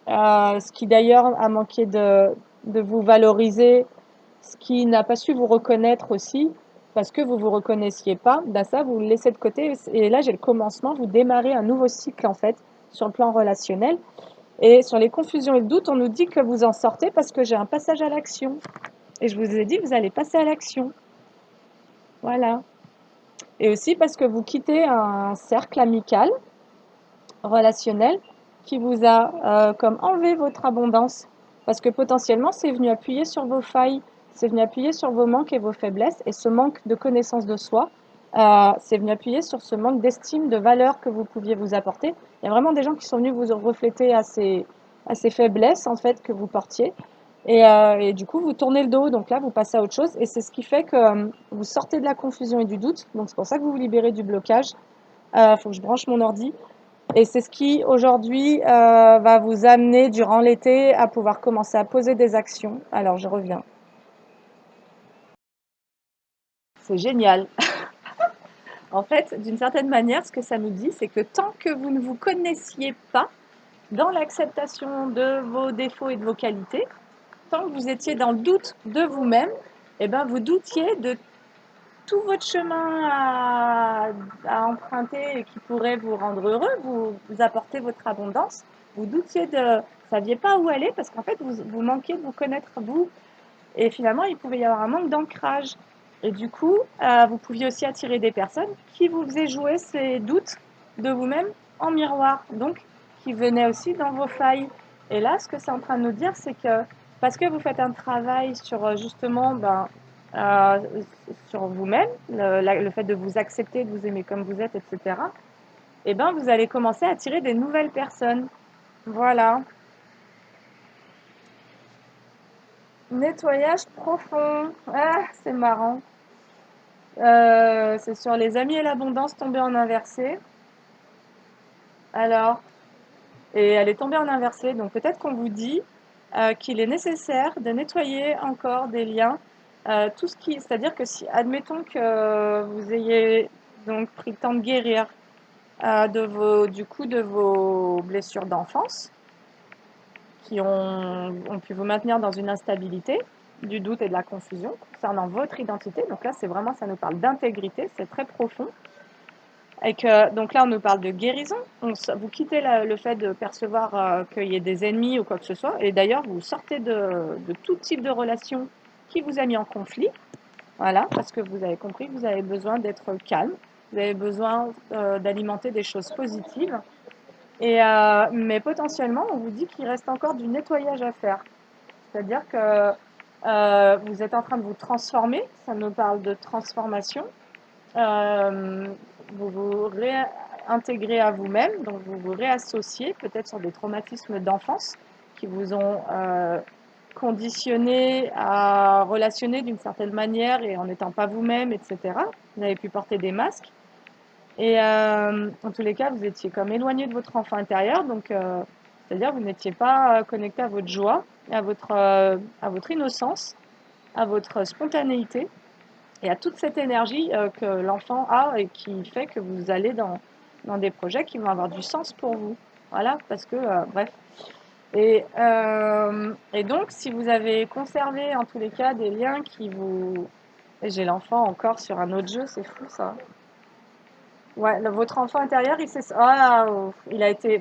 Ce qui d'ailleurs a manqué de vous valoriser, ce qui n'a pas su vous reconnaître aussi, parce que vous ne vous reconnaissiez pas, ben ça, vous le laissez de côté. Et là, j'ai le commencement, vous démarrez un nouveau cycle, en fait, sur le plan relationnel. Et sur les confusions et le doute, on nous dit que vous en sortez parce que j'ai un passage à l'action. Et je vous ai dit, vous allez passer à l'action. Voilà. Et aussi parce que vous quittez un cercle amical, relationnel, qui vous a comme enlevé votre abondance. Parce que potentiellement, c'est venu appuyer sur vos failles, c'est venu appuyer sur vos manques et vos faiblesses. Et ce manque de connaissance de soi, c'est venu appuyer sur ce manque d'estime, de valeur que vous pouviez vous apporter. Il y a vraiment des gens qui sont venus vous refléter à ces faiblesses en fait que vous portiez. Et du coup, vous tournez le dos, donc là, vous passez à autre chose. Et c'est ce qui fait que vous sortez de la confusion et du doute. Donc c'est pour ça que vous vous libérez du blocage. Faut que je branche mon ordi. Et c'est ce qui, aujourd'hui, va vous amener, durant l'été, à pouvoir commencer à poser des actions. Alors, je reviens. C'est génial. En fait, d'une certaine manière, ce que ça nous dit, c'est que tant que vous ne vous connaissiez pas, dans l'acceptation de vos défauts et de vos qualités, tant que vous étiez dans le doute de vous-même, eh ben, vous doutiez de tout votre chemin à emprunter et qui pourrait vous rendre heureux, vous apporter votre abondance. Vous doutiez saviez pas où aller parce qu'en fait, vous manquiez de vous connaître vous. Et finalement, il pouvait y avoir un manque d'ancrage. Et du coup, vous pouviez aussi attirer des personnes qui vous faisaient jouer ces doutes de vous-même en miroir, donc qui venaient aussi dans vos failles. Et là, ce que c'est en train de nous dire, c'est que parce que vous faites un travail sur justement euh, sur vous-même, le fait de vous accepter, de vous aimer comme vous êtes, etc., et ben vous allez commencer à attirer des nouvelles personnes. Voilà. Nettoyage profond. Ah, c'est marrant. C'est sur les amis et l'abondance tombée en inversé. Alors, et elle est tombée en inversé, donc peut-être qu'on vous dit qu'il est nécessaire de nettoyer encore des liens. Tout ce qui, c'est-à-dire que si, admettons que vous ayez donc pris le temps de guérir du coup de vos blessures d'enfance qui ont pu vous maintenir dans une instabilité, du doute et de la confusion concernant votre identité. Donc là, c'est vraiment, ça nous parle d'intégrité, c'est très profond. Et que, donc là, on nous parle de guérison. Vous quittez le fait de percevoir qu'il y ait des ennemis ou quoi que ce soit. Et d'ailleurs, vous sortez de tout type de relation qui vous a mis en conflit. Voilà, parce que vous avez compris que vous avez besoin d'être calme. Vous avez besoin d'alimenter des choses positives. Mais potentiellement, on vous dit qu'il reste encore du nettoyage à faire. C'est-à-dire que vous êtes en train de vous transformer. Ça nous parle de transformation. Euh, vous vous réintégrez à vous-même, donc vous vous réassociez peut-être sur des traumatismes d'enfance qui vous ont conditionné à relationner d'une certaine manière et en n'étant pas vous-même, etc. Vous avez pu porter des masques. Et en tous les cas, vous étiez comme éloigné de votre enfant intérieur, donc c'est-à-dire vous n'étiez pas connecté à votre joie, à votre innocence, à votre spontanéité et à toute cette énergie que l'enfant a et qui fait que vous allez dans des projets qui vont avoir du sens pour vous. Voilà, parce que, bref. Et donc, si vous avez conservé en tous les cas des liens qui vous... Et j'ai l'enfant encore sur un autre jeu, c'est fou ça. Ouais, votre enfant intérieur,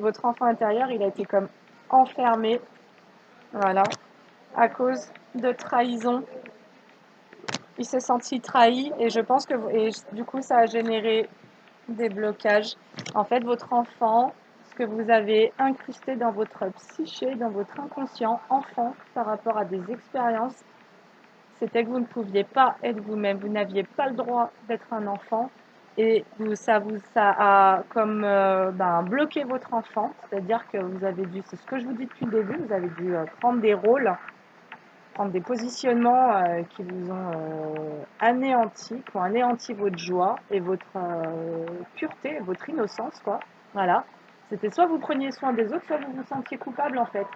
votre enfant intérieur, il a été comme enfermé, voilà, à cause de trahison. Il s'est senti trahi et je pense et du coup, ça a généré des blocages. En fait, votre enfant, ce que vous avez incrusté dans votre psyché, dans votre inconscient enfant par rapport à des expériences, c'était que vous ne pouviez pas être vous-même, vous n'aviez pas le droit d'être un enfant et ça a comme bloqué votre enfant, c'est-à-dire que vous avez dû, c'est ce que je vous dis depuis le début, vous avez dû prendre des rôles, prendre des positionnements qui vous ont anéanti, qui ont anéanti votre joie et votre pureté, votre innocence, quoi. Voilà. C'était soit vous preniez soin des autres, soit vous vous sentiez coupable en fait.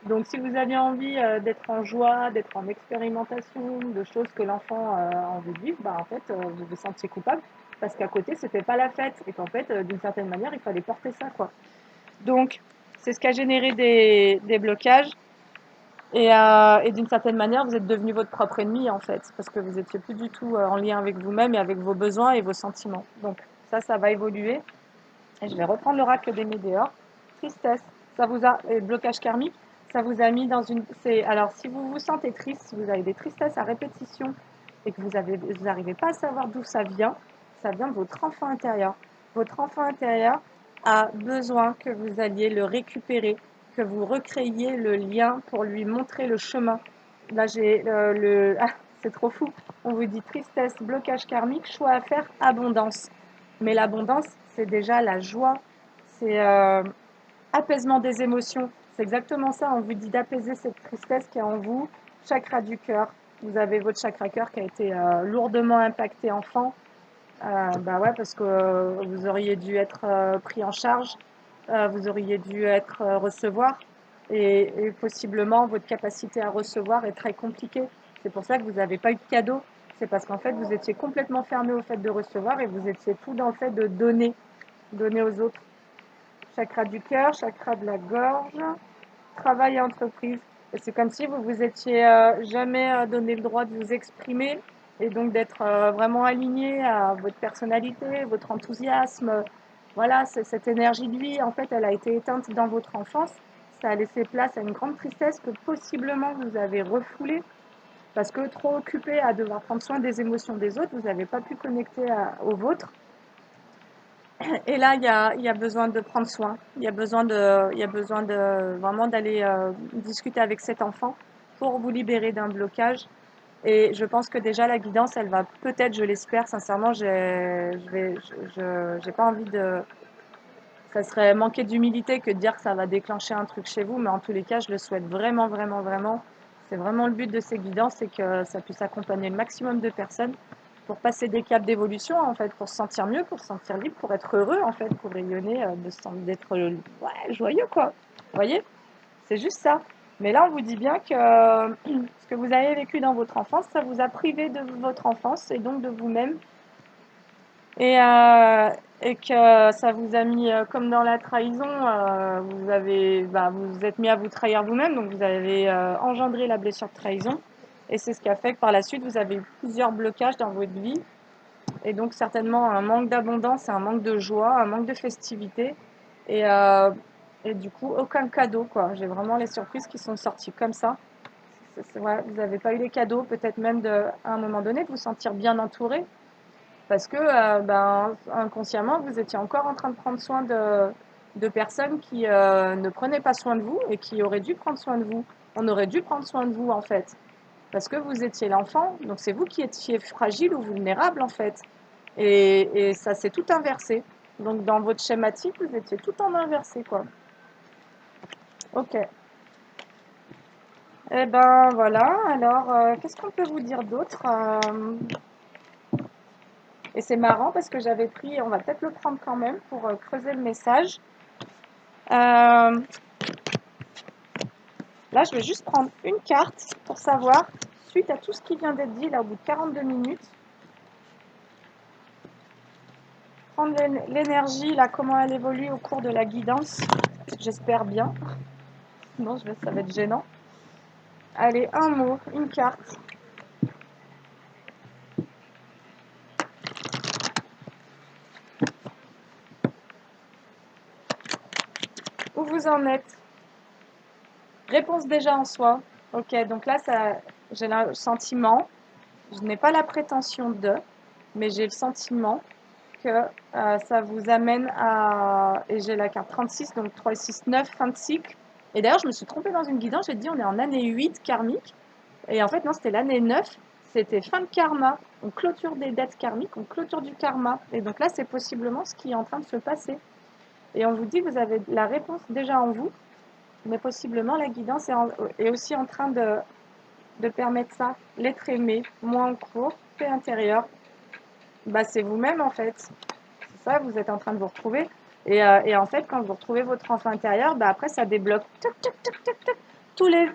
Donc, si vous aviez envie d'être en joie, d'être en expérimentation, de choses que l'enfant a envie de vivre, bah, en fait, vous vous sentiez coupable parce qu'à côté, c'était pas la fête et qu'en fait, d'une certaine manière, il fallait porter ça, quoi. Donc, c'est ce qui a généré des blocages et d'une certaine manière, vous êtes devenu votre propre ennemi, en fait, parce que vous étiez plus du tout en lien avec vous-même et avec vos besoins et vos sentiments. Donc, ça va évoluer. Et je vais reprendre l'oracle des météores. Tristesse, et blocage karmique, ça vous a mis dans une. Alors, si vous vous sentez triste, si vous avez des tristesses à répétition et que vous n'arrivez pas à savoir d'où ça vient de votre enfant intérieur. Votre enfant intérieur a besoin que vous alliez le récupérer, que vous recréiez le lien pour lui montrer le chemin. Là, j'ai Ah, c'est trop fou. On vous dit tristesse, blocage karmique, choix à faire, abondance. Mais l'abondance, c'est déjà la joie, c'est apaisement des émotions. C'est exactement ça, on vous dit d'apaiser cette tristesse qui est en vous. Chakra du cœur, vous avez votre chakra cœur qui a été lourdement impacté enfant. Bah ouais, parce que vous auriez dû être pris en charge, vous auriez dû être recevoir, et possiblement votre capacité à recevoir est très compliquée. C'est pour ça que vous n'avez pas eu de cadeau. C'est parce qu'en fait, vous étiez complètement fermé au fait de recevoir et vous étiez tout dans le fait de donner aux autres. chakra du cœur, chakra de la gorge, travail et entreprise. Et c'est comme si vous vous étiez jamais donné le droit de vous exprimer et donc d'être vraiment aligné à votre personnalité, votre enthousiasme. Voilà, cette énergie de vie, en fait, elle a été éteinte dans votre enfance. Ça a laissé place à une grande tristesse que possiblement vous avez refoulée parce que trop occupé à devoir prendre soin des émotions des autres, vous n'avez pas pu connecter aux vôtres. Et là, il y a besoin de prendre soin. Il y a besoin de vraiment d'aller discuter avec cet enfant pour vous libérer d'un blocage. Et je pense que déjà la guidance, elle va peut-être, je l'espère, sincèrement, j'ai pas envie de. Ça serait manquer d'humilité que de dire que ça va déclencher un truc chez vous, mais en tous les cas, je le souhaite vraiment, vraiment, vraiment. C'est vraiment le but de ces guidances, c'est que ça puisse accompagner le maximum de personnes pour passer des caps d'évolution, en fait, pour se sentir mieux, pour se sentir libre, pour être heureux, en fait, pour rayonner, d'être ouais, joyeux, quoi. Vous voyez? C'est juste ça. Mais là, on vous dit bien que ce que vous avez vécu dans votre enfance, ça vous a privé de votre enfance et donc de vous-même. Et, euh, et que ça vous a mis comme dans la trahison, vous vous êtes mis à vous trahir vous-même, donc vous avez engendré la blessure de trahison. Et c'est ce qui a fait que par la suite, vous avez eu plusieurs blocages dans votre vie. Et donc certainement un manque d'abondance, un manque de joie, un manque de festivité. Et, euh, et du coup, aucun cadeau, quoi. J'ai vraiment les surprises qui sont sorties comme ça. Ouais, vous n'avez pas eu les cadeaux, peut-être même à un moment donné de vous sentir bien entouré. Parce que inconsciemment, vous étiez encore en train de prendre soin de personnes qui ne prenaient pas soin de vous et qui auraient dû prendre soin de vous. On aurait dû prendre soin de vous en fait. Parce que vous étiez l'enfant, donc c'est vous qui étiez fragile ou vulnérable en fait. Et ça s'est tout inversé. Donc dans votre schématique, vous étiez tout en inversé quoi. Ok. Eh ben voilà, alors qu'est-ce qu'on peut vous dire d'autre Et c'est marrant parce que j'avais pris, on va peut-être le prendre quand même pour creuser le message. Euh, Là, je vais juste prendre une carte pour savoir, suite à tout ce qui vient d'être dit, là, au bout de 42 minutes, prendre l'énergie, là, comment elle évolue au cours de la guidance. J'espère bien. Sinon, ça va être gênant. Allez, un mot, une carte. Où vous en êtes? Réponse déjà en soi. Ok, donc là, j'ai le sentiment, je n'ai pas la prétention de, mais j'ai le sentiment que ça vous amène à... Et j'ai la carte 36, donc 3 6 9 fin de cycle. Et d'ailleurs, je me suis trompée dans une guidance, j'ai dit on est en année 8 karmique. Et en fait, non, c'était l'année 9, c'était fin de karma. On clôture des dettes karmiques, on clôture du karma. Et donc là, c'est possiblement ce qui est en train de se passer. Et on vous dit que vous avez la réponse déjà en vous, mais possiblement la guidance est aussi en train de permettre ça. L'être aimé, moins en cours, paix intérieure, bah, c'est vous-même en fait. C'est ça, vous êtes en train de vous retrouver. Et en fait, quand vous retrouvez votre enfant intérieur, bah, après, ça débloque. Tuc, tuc, tuc, tuc, tuc, tous les...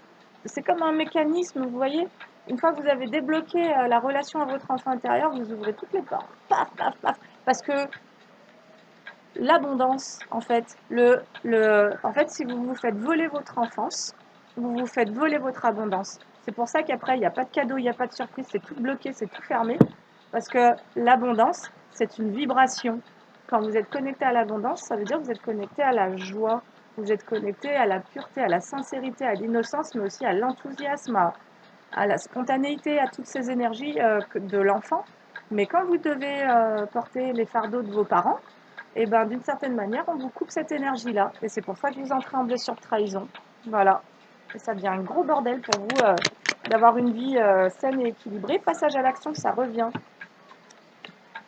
C'est comme un mécanisme, vous voyez. Une fois que vous avez débloqué la relation à votre enfant intérieur, vous ouvrez toutes les portes. Paf, paf, paf. Parce que l'abondance, en fait, en fait, si vous vous faites voler votre enfance, vous vous faites voler votre abondance. C'est pour ça qu'après, il n'y a pas de cadeau, il n'y a pas de surprise, c'est tout bloqué, c'est tout fermé. Parce que l'abondance, c'est une vibration. Quand vous êtes connecté à l'abondance, ça veut dire que vous êtes connecté à la joie, vous êtes connecté à la pureté, à la sincérité, à l'innocence, mais aussi à l'enthousiasme, à la spontanéité, à toutes ces énergies de l'enfant. Mais quand vous devez porter les fardeaux de vos parents, et ben d'une certaine manière, on vous coupe cette énergie-là. Et c'est pour ça que vous entrez en blessure de trahison. Voilà. Et ça devient un gros bordel pour vous d'avoir une vie saine et équilibrée. Passage à l'action, ça revient.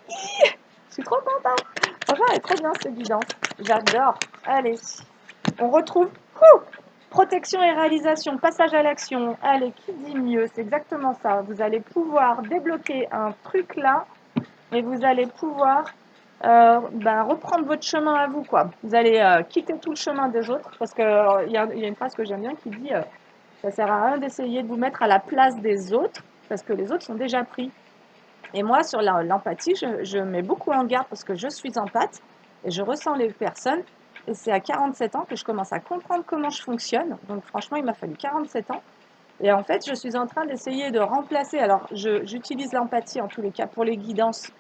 Je suis trop contente. Franchement, elle est trop bien cette guidance. J'adore. Allez, on retrouve protection et réalisation, passage à l'action. Allez, qui dit mieux? C'est exactement ça. Vous allez pouvoir débloquer un truc là et vous allez pouvoir reprendre votre chemin à vous, quoi. Vous allez quitter tout le chemin des autres parce qu'il y a une phrase que j'aime bien qui dit ça sert à rien d'essayer de vous mettre à la place des autres parce que les autres sont déjà pris. Et moi, sur l'empathie, je mets beaucoup en garde parce que je suis empathe et je ressens les personnes. Et c'est à 47 ans que je commence à comprendre comment je fonctionne. Donc franchement, il m'a fallu 47 ans. Et en fait, je suis en train d'essayer de remplacer. Alors, j'utilise l'empathie en tous les cas pour les guidances,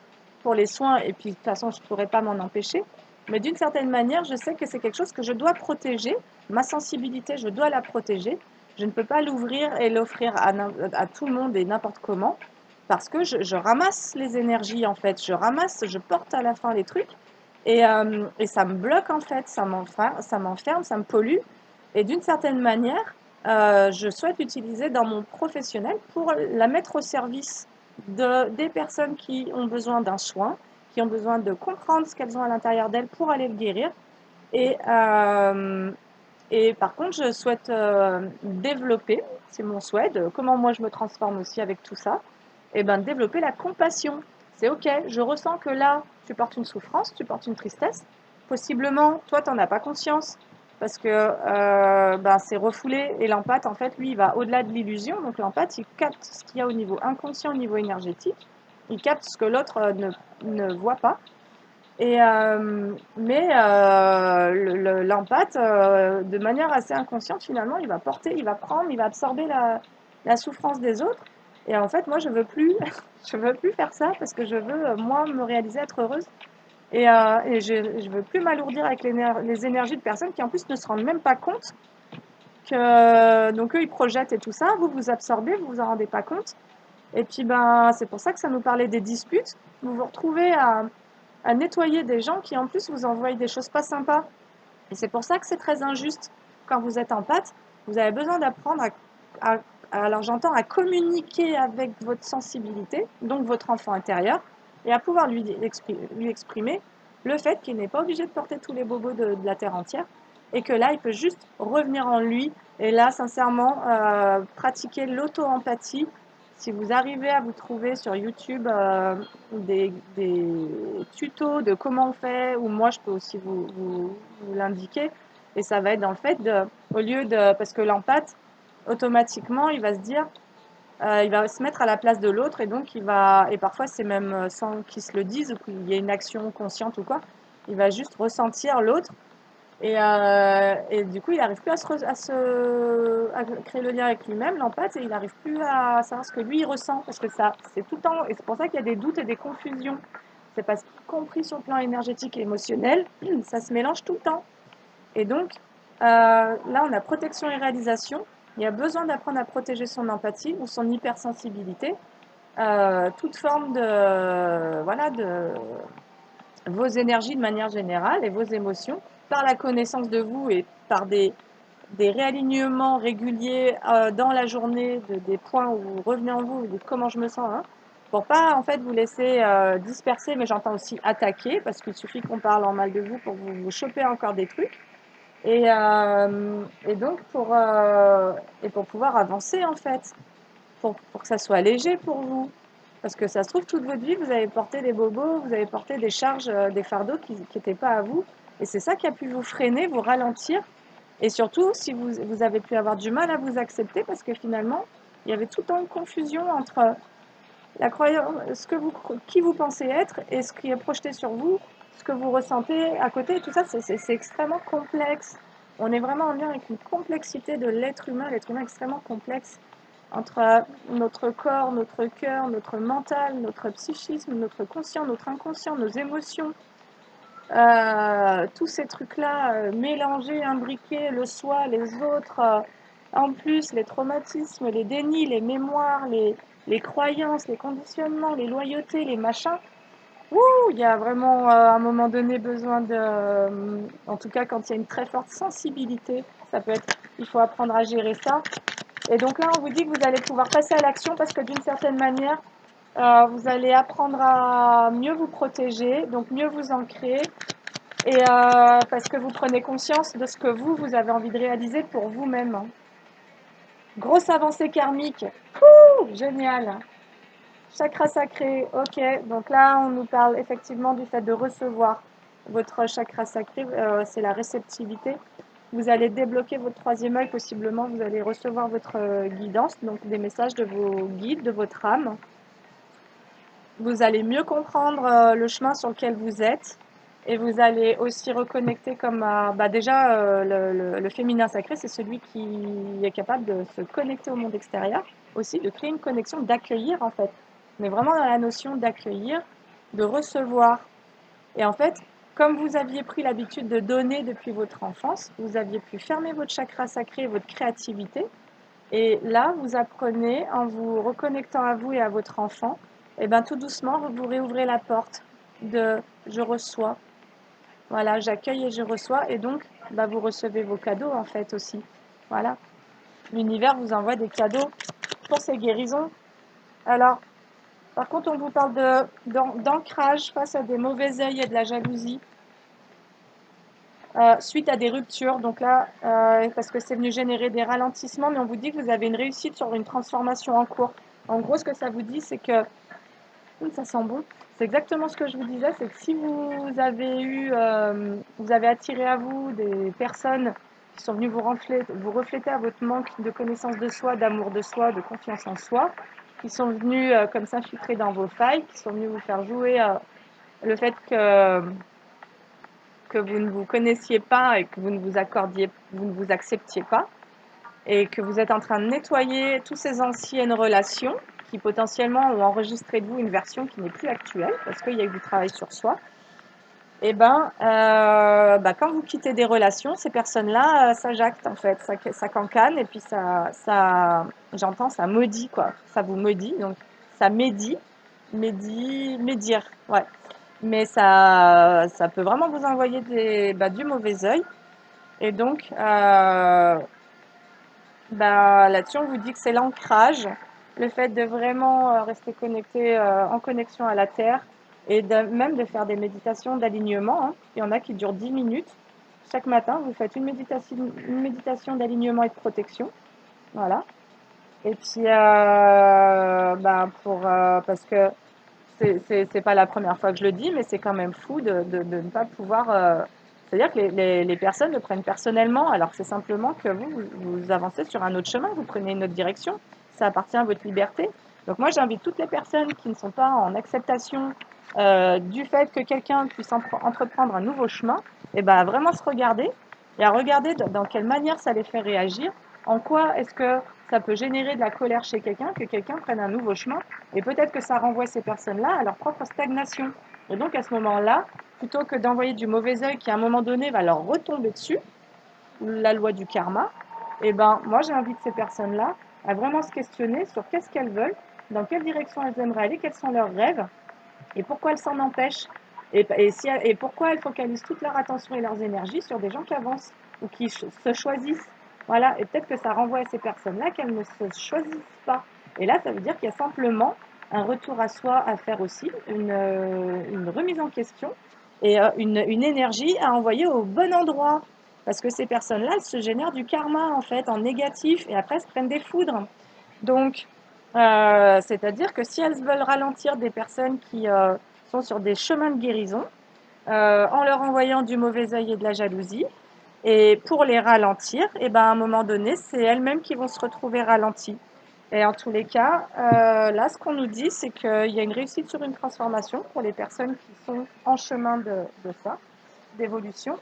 pour les soins, et puis de toute façon, je ne pourrais pas m'en empêcher. Mais d'une certaine manière, je sais que c'est quelque chose que je dois protéger. Ma sensibilité, je dois la protéger. Je ne peux pas l'ouvrir et l'offrir à tout le monde et n'importe comment, parce que je ramasse les énergies, en fait. Je ramasse, je porte à la fin les trucs, et ça me bloque, en fait. Ça m'enferme, ça me pollue. Et d'une certaine manière, je souhaite l'utiliser dans mon professionnel pour la mettre au service des personnes qui ont besoin d'un soin, qui ont besoin de comprendre ce qu'elles ont à l'intérieur d'elles pour aller le guérir. Et, euh, et par contre, je souhaite développer, c'est mon souhait, comment moi je me transforme aussi avec tout ça, et ben développer la compassion. C'est ok, je ressens que là, tu portes une souffrance, tu portes une tristesse. Possiblement, toi, tu n'en as pas conscience parce que ben, c'est refoulé et l'empathe, en fait, lui, il va au-delà de l'illusion. Donc l'empathe, il capte ce qu'il y a au niveau inconscient, au niveau énergétique. Il capte ce que l'autre ne voit pas. Mais l'empathe, de manière assez inconsciente, finalement, il va porter, il va prendre, il va absorber la souffrance des autres. Et en fait, moi, je veux plus, je veux plus faire ça parce que je veux, moi, me réaliser être heureuse. Et je veux plus m'alourdir avec les énergies de personnes qui, en plus, ne se rendent même pas compte que, donc eux, ils projettent et tout ça. Vous, vous absorbez, vous vous en rendez pas compte. Et puis, ben, c'est pour ça que ça nous parlait des disputes. Vous vous retrouvez à nettoyer des gens qui en plus vous envoient des choses pas sympas. Et c'est pour ça que c'est très injuste. Quand vous êtes en pâte, vous avez besoin d'apprendre alors j'entends à communiquer avec votre sensibilité, donc votre enfant intérieur, et à pouvoir lui exprimer le fait qu'il n'est pas obligé de porter tous les bobos de la terre entière, et que là, il peut juste revenir en lui, et là, sincèrement, pratiquer l'auto-empathie. Si vous arrivez à vous trouver sur YouTube des tutos de comment on fait, ou moi je peux aussi vous l'indiquer, et ça va être dans le fait de, au lieu de, parce que l'empathe, automatiquement, il va se dire, il va se mettre à la place de l'autre, et donc il va, et parfois c'est même sans qu'il se le dise, ou qu'il y ait une action consciente ou quoi, il va juste ressentir l'autre, et du coup, il n'arrive plus à créer le lien avec lui-même, l'empathe, et il n'arrive plus à savoir ce que lui il ressent, parce que ça, c'est tout le temps, et c'est pour ça qu'il y a des doutes et des confusions. C'est parce que, compris sur le plan énergétique et émotionnel, ça se mélange tout le temps. Et donc, là, on a protection et réalisation. Il y a besoin d'apprendre à protéger son empathie ou son hypersensibilité, toute forme de, voilà, de vos énergies de manière générale et vos émotions par la connaissance de vous et par des réalignements réguliers dans la journée des points où vous revenez en vous, de comment je me sens, hein, pour pas en fait vous laisser disperser, mais j'entends aussi attaquer, parce qu'il suffit qu'on parle en mal de vous pour que vous choper encore des trucs. Et donc pour pouvoir avancer en fait, pour que ça soit léger pour vous. Parce que ça se trouve, toute votre vie, vous avez porté des bobos, vous avez porté des charges, des fardeaux qui n'étaient pas à vous. Et c'est ça qui a pu vous freiner, vous ralentir. Et surtout, si vous avez pu avoir du mal à vous accepter, parce que finalement, il y avait tout le temps une confusion entre la croyance, qui vous pensez être et ce qui est projeté sur vous, ce que vous ressentez à côté. Et tout ça, c'est extrêmement complexe. On est vraiment en lien avec une complexité de l'être humain est extrêmement complexe entre notre corps, notre cœur, notre mental, notre psychisme, notre conscient, notre inconscient, nos émotions, tous ces trucs-là mélangés, imbriqués, le soi, les autres, en plus les traumatismes, les dénis, les mémoires, les croyances, les conditionnements, les loyautés, les machins. Ouh, il y a vraiment à un moment donné besoin de, en tout cas quand il y a une très forte sensibilité, ça peut être, il faut apprendre à gérer ça. Et donc là, on vous dit que vous allez pouvoir passer à l'action parce que d'une certaine manière, vous allez apprendre à mieux vous protéger, donc mieux vous ancrer, et parce que vous prenez conscience de ce que vous avez envie de réaliser pour vous-même. Grosse avancée karmique. Ouh, génial. Chakra sacré, ok. Donc là, on nous parle effectivement du fait de recevoir votre chakra sacré, c'est la réceptivité. Vous allez débloquer votre troisième œil, possiblement, vous allez recevoir votre guidance, donc des messages de vos guides, de votre âme. Vous allez mieux comprendre le chemin sur lequel vous êtes. Et vous allez aussi reconnecter comme bah déjà, le féminin sacré, c'est celui qui est capable de se connecter au monde extérieur, aussi de créer une connexion, d'accueillir en fait. On est vraiment dans la notion d'accueillir, de recevoir. Et en fait, comme vous aviez pris l'habitude de donner depuis votre enfance, vous aviez pu fermer votre chakra sacré, votre créativité. Et là, vous apprenez, en vous reconnectant à vous et à votre enfant, et ben tout doucement, vous réouvrez la porte de je reçois. Voilà, j'accueille et je reçois. Et donc, bah, vous recevez vos cadeaux en fait aussi. Voilà. L'univers vous envoie des cadeaux pour ces guérisons. Alors, par contre, on vous parle d'ancrage face à des mauvais œils et de la jalousie. Suite à des ruptures, donc là, parce que c'est venu générer des ralentissements, mais on vous dit que vous avez une réussite sur une transformation en cours. En gros, ce que ça vous dit, c'est que ça sent bon. C'est exactement ce que je vous disais, c'est que si vous avez attiré à vous des personnes qui sont venues vous refléter à votre manque de connaissance de soi, d'amour de soi, de confiance en soi, qui sont venus comme s'infiltrer dans vos failles, qui sont venus vous faire jouer le fait que vous ne vous connaissiez pas et que vous ne vous acceptiez pas, et que vous êtes en train de nettoyer toutes ces anciennes relations qui potentiellement ont enregistré de vous une version qui n'est plus actuelle parce qu'il y a eu du travail sur soi. Et ben, quand vous quittez des relations, ces personnes-là, ça jacte en fait, ça cancane et puis j'entends, ça maudit quoi, ça vous maudit, donc ça médire, ouais. Mais ça peut vraiment vous envoyer du mauvais œil. Et donc, là-dessus, on vous dit que c'est l'ancrage, le fait de vraiment rester connecté, en connexion à la Terre, et même de faire des méditations d'alignement, hein. Il y en a qui durent 10 minutes. Chaque matin, vous faites une méditation d'alignement et de protection. Voilà. Et puis, parce que c'est pas la première fois que je le dis, mais c'est quand même fou de ne pas pouvoir. C'est-à-dire que les personnes le prennent personnellement, alors que c'est simplement que vous avancez sur un autre chemin, vous prenez une autre direction. Ça appartient à votre liberté. Donc moi, j'invite toutes les personnes qui ne sont pas en acceptation du fait que quelqu'un puisse entreprendre un nouveau chemin, et ben, à vraiment se regarder et à regarder dans quelle manière ça les fait réagir, en quoi est-ce que ça peut générer de la colère chez quelqu'un, que quelqu'un prenne un nouveau chemin, et peut-être que ça renvoie ces personnes-là à leur propre stagnation. Et donc à ce moment-là, plutôt que d'envoyer du mauvais œil qui à un moment donné va leur retomber dessus, la loi du karma, et ben moi j'invite ces personnes-là à vraiment se questionner sur qu'est-ce qu'elles veulent, dans quelle direction elles aimeraient aller, quels sont leurs rêves, et pourquoi elles s'en empêchent, et pourquoi elles focalisent toute leur attention et leurs énergies sur des gens qui avancent ou qui se choisissent. Voilà, et peut-être que ça renvoie à ces personnes-là qu'elles ne se choisissent pas. Et là, ça veut dire qu'il y a simplement un retour à soi à faire aussi, une remise en question et une énergie à envoyer au bon endroit. Parce que ces personnes-là, elles se génèrent du karma en fait, en négatif, et après elles se prennent des foudres. Donc, c'est-à-dire que si elles veulent ralentir des personnes qui sont sur des chemins de guérison, en leur envoyant du mauvais œil et de la jalousie, et pour les ralentir, et ben, à un moment donné, c'est elles-mêmes qui vont se retrouver ralenties. Et en tous les cas, là, ce qu'on nous dit, c'est qu'il y a une réussite sur une transformation pour les personnes qui sont en chemin de ça, d'évolution.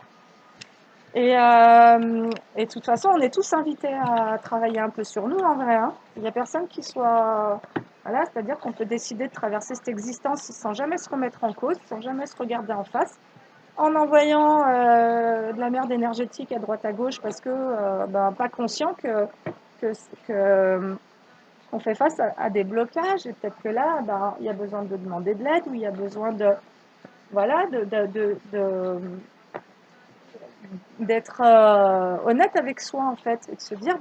Et de toute façon, on est tous invités à travailler un peu sur nous, en vrai, hein. Il n'y a personne qui soit... Voilà, c'est-à-dire qu'on peut décider de traverser cette existence sans jamais se remettre en cause, sans jamais se regarder en face, en envoyant de la merde énergétique à droite à gauche parce que pas conscient que, que on fait face à des blocages, et peut-être que là, il y a besoin de demander de l'aide, ou il y a besoin de, voilà, d'être honnête avec soi en fait, et de se dire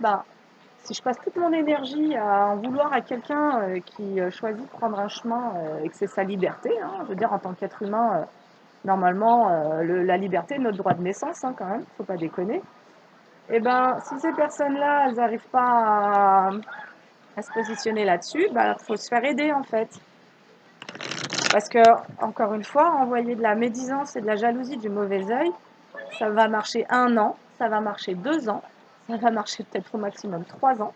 si je passe toute mon énergie à en vouloir à quelqu'un qui choisit de prendre un chemin et que c'est sa liberté, hein, je veux dire en tant qu'être humain, normalement la liberté est notre droit de naissance, hein, quand même, faut pas déconner. Et ben si ces personnes-là elles n'arrivent pas à se positionner là-dessus, faut se faire aider en fait. Parce que, encore une fois, envoyer de la médisance et de la jalousie, du mauvais œil, ça va marcher 1 an, ça va marcher 2 ans, ça va marcher peut-être au maximum 3 ans,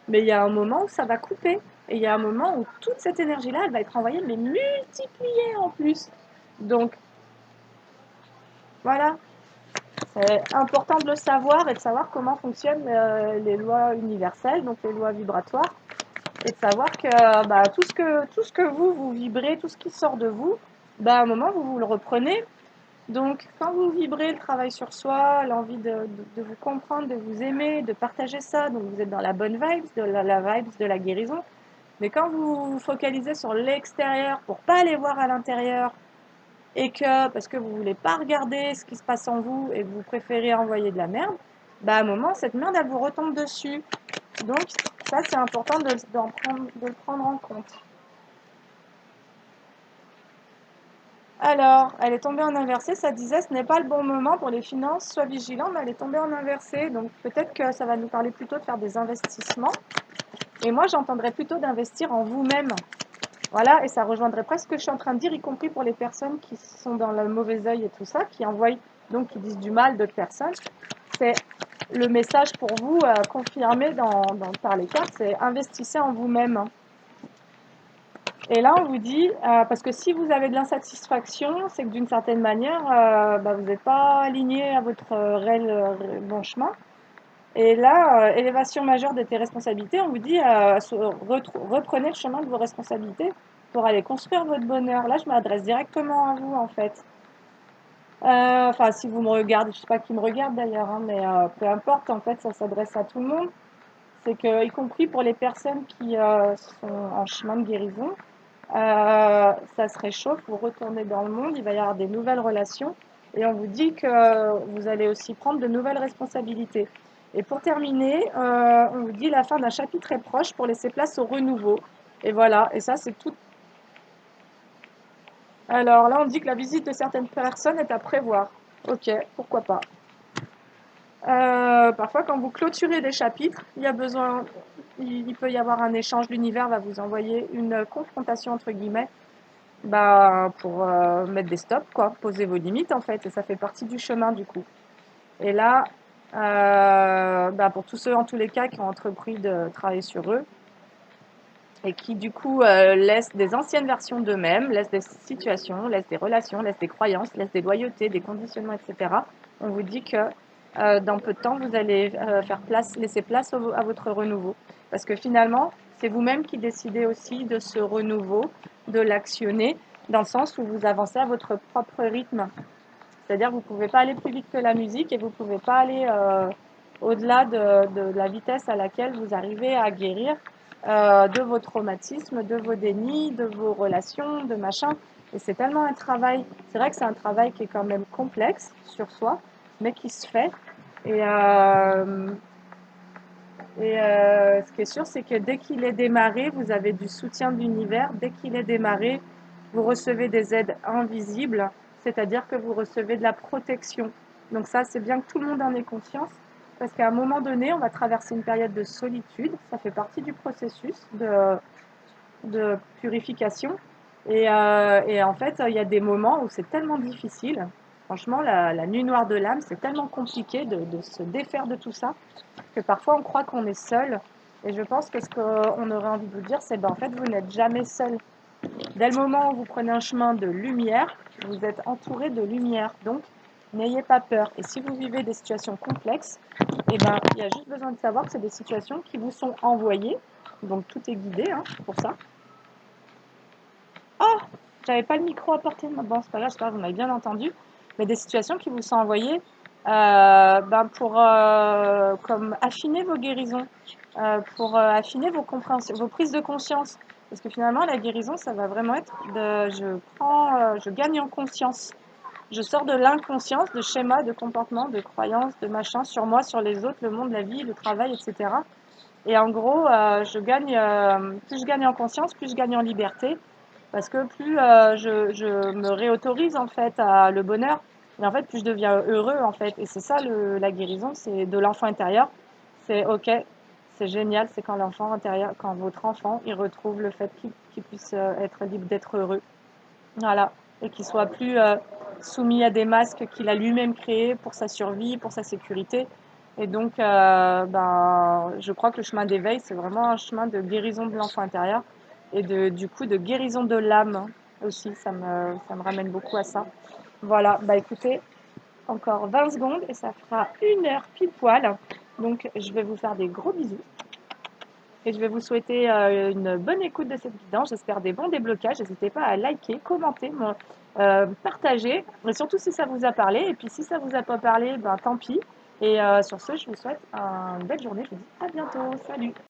mais il y a un moment où ça va couper. Et il y a un moment où toute cette énergie-là, elle va être envoyée, mais multipliée en plus. Donc, Voilà, c'est important de le savoir et de savoir comment fonctionnent les lois universelles, donc les lois vibratoires, et de savoir que bah, tout ce que vous vibrez, tout ce qui sort de vous, bah, à un moment, vous le reprenez. Donc, quand vous vibrez le travail sur soi, l'envie de vous comprendre, de vous aimer, de partager ça, donc vous êtes dans la bonne vibe, la vibe de la guérison. Mais quand vous vous focalisez sur l'extérieur pour pas aller voir à l'intérieur, et que parce que vous voulez pas regarder ce qui se passe en vous et que vous préférez envoyer de la merde, bah à un moment, cette merde, elle vous retombe dessus. Donc, ça, c'est important de le prendre en compte. Alors, elle est tombée en inversé, ça disait ce n'est pas le bon moment pour les finances, sois vigilant, mais elle est tombée en inversé, donc peut-être que ça va nous parler plutôt de faire des investissements. Et moi, j'entendrais plutôt d'investir en vous-même. Voilà, et ça rejoindrait presque ce que je suis en train de dire, y compris pour les personnes qui sont dans le mauvais œil et tout ça, qui envoient, donc qui disent du mal d'autres personnes. C'est le message pour vous confirmé par les cartes, c'est investissez en vous-même. Et là, on vous dit, parce que si vous avez de l'insatisfaction, c'est que d'une certaine manière, bah, vous n'êtes pas aligné à votre réel bon chemin. Et là, élévation majeure de tes responsabilités, on vous dit, reprenez le chemin de vos responsabilités pour aller construire votre bonheur. Là, je m'adresse directement à vous, en fait. Enfin, si vous me regardez, je ne sais pas qui me regarde d'ailleurs, hein, mais peu importe, en fait, ça s'adresse à tout le monde. C'est que, y compris pour les personnes qui sont en chemin de guérison, ça se réchauffe, vous retournez dans le monde, il va y avoir des nouvelles relations et on vous dit que vous allez aussi prendre de nouvelles responsabilités. Et pour terminer, on vous dit la fin d'un chapitre est proche pour laisser place au renouveau. Et voilà, et ça c'est tout. Alors là, on dit que la visite de certaines personnes est à prévoir. Ok, pourquoi pas. Parfois, quand vous clôturez des chapitres, il peut y avoir un échange. L'univers va vous envoyer une confrontation entre guillemets, bah, pour mettre des stops, quoi, poser vos limites en fait, et ça fait partie du chemin du coup. Et là, bah, pour tous ceux en tous les cas qui ont entrepris de travailler sur eux et qui du coup laissent des anciennes versions d'eux-mêmes, laissent des situations, laissent des relations, laissent des croyances, laissent des loyautés, des conditionnements, etc. On vous dit que dans peu de temps, vous allez laisser place à votre renouveau. Parce que finalement, c'est vous-même qui décidez aussi de ce renouveau, de l'actionner, dans le sens où vous avancez à votre propre rythme. C'est-à-dire que vous ne pouvez pas aller plus vite que la musique et vous ne pouvez pas aller au-delà de la vitesse à laquelle vous arrivez à guérir de vos traumatismes, de vos dénis, de vos relations, de machin. Et c'est tellement un travail, c'est vrai que c'est un travail qui est quand même complexe sur soi, mais qui se fait. Et, euh, ce qui est sûr, c'est que dès qu'il est démarré, vous avez du soutien de l'univers. Dès qu'il est démarré, vous recevez des aides invisibles, c'est-à-dire que vous recevez de la protection. Donc ça, c'est bien que tout le monde en ait conscience, parce qu'à un moment donné, on va traverser une période de solitude. Ça fait partie du processus de purification. Et en fait, il y a des moments où c'est tellement difficile. Franchement, la nuit noire de l'âme, c'est tellement compliqué de se défaire de tout ça que parfois on croit qu'on est seul. Et je pense que ce qu'on aurait envie de vous dire, c'est ben, en fait, vous n'êtes jamais seul. Dès le moment où vous prenez un chemin de lumière, vous êtes entouré de lumière. Donc, n'ayez pas peur. Et si vous vivez des situations complexes, eh ben, il y a juste besoin de savoir que c'est des situations qui vous sont envoyées. Donc, tout est guidé hein, pour ça. Oh, j'avais pas le micro à portée de moi. Bon, c'est pas grave, vous m'avez bien entendu. Mais des situations qui vous sont envoyées ben pour comme affiner vos guérisons, pour affiner vos prises de conscience. Parce que finalement, la guérison, ça va vraiment être je gagne en conscience. Je sors de l'inconscience, de schémas, de comportements, de croyances, de machins sur moi, sur les autres, le monde, la vie, le travail, etc. Et en gros, plus je gagne en conscience, plus je gagne en liberté. Parce que plus je me réautorise en fait à le bonheur, et en fait plus je deviens heureux en fait. Et c'est ça la guérison, c'est de l'enfant intérieur. C'est ok, c'est génial, c'est quand l'enfant intérieur, quand votre enfant, il retrouve le fait qu'il puisse être libre d'être heureux. Voilà, et qu'il soit plus soumis à des masques qu'il a lui-même créés pour sa survie, pour sa sécurité. Et donc, ben, je crois que le chemin d'éveil, c'est vraiment un chemin de guérison de l'enfant intérieur et du coup de guérison de l'âme aussi. Ça me ramène beaucoup à ça. Voilà, bah écoutez, encore 20 secondes et ça fera 1 heure pile poil. Donc je vais vous faire des gros bisous et je vais vous souhaiter une bonne écoute de cette guidance. J'espère des bons déblocages. N'hésitez pas à liker, commenter, partager, mais surtout si ça vous a parlé. Et puis si ça vous a pas parlé, ben tant pis. Et sur ce, je vous souhaite une belle journée. Je vous dis à bientôt. Salut!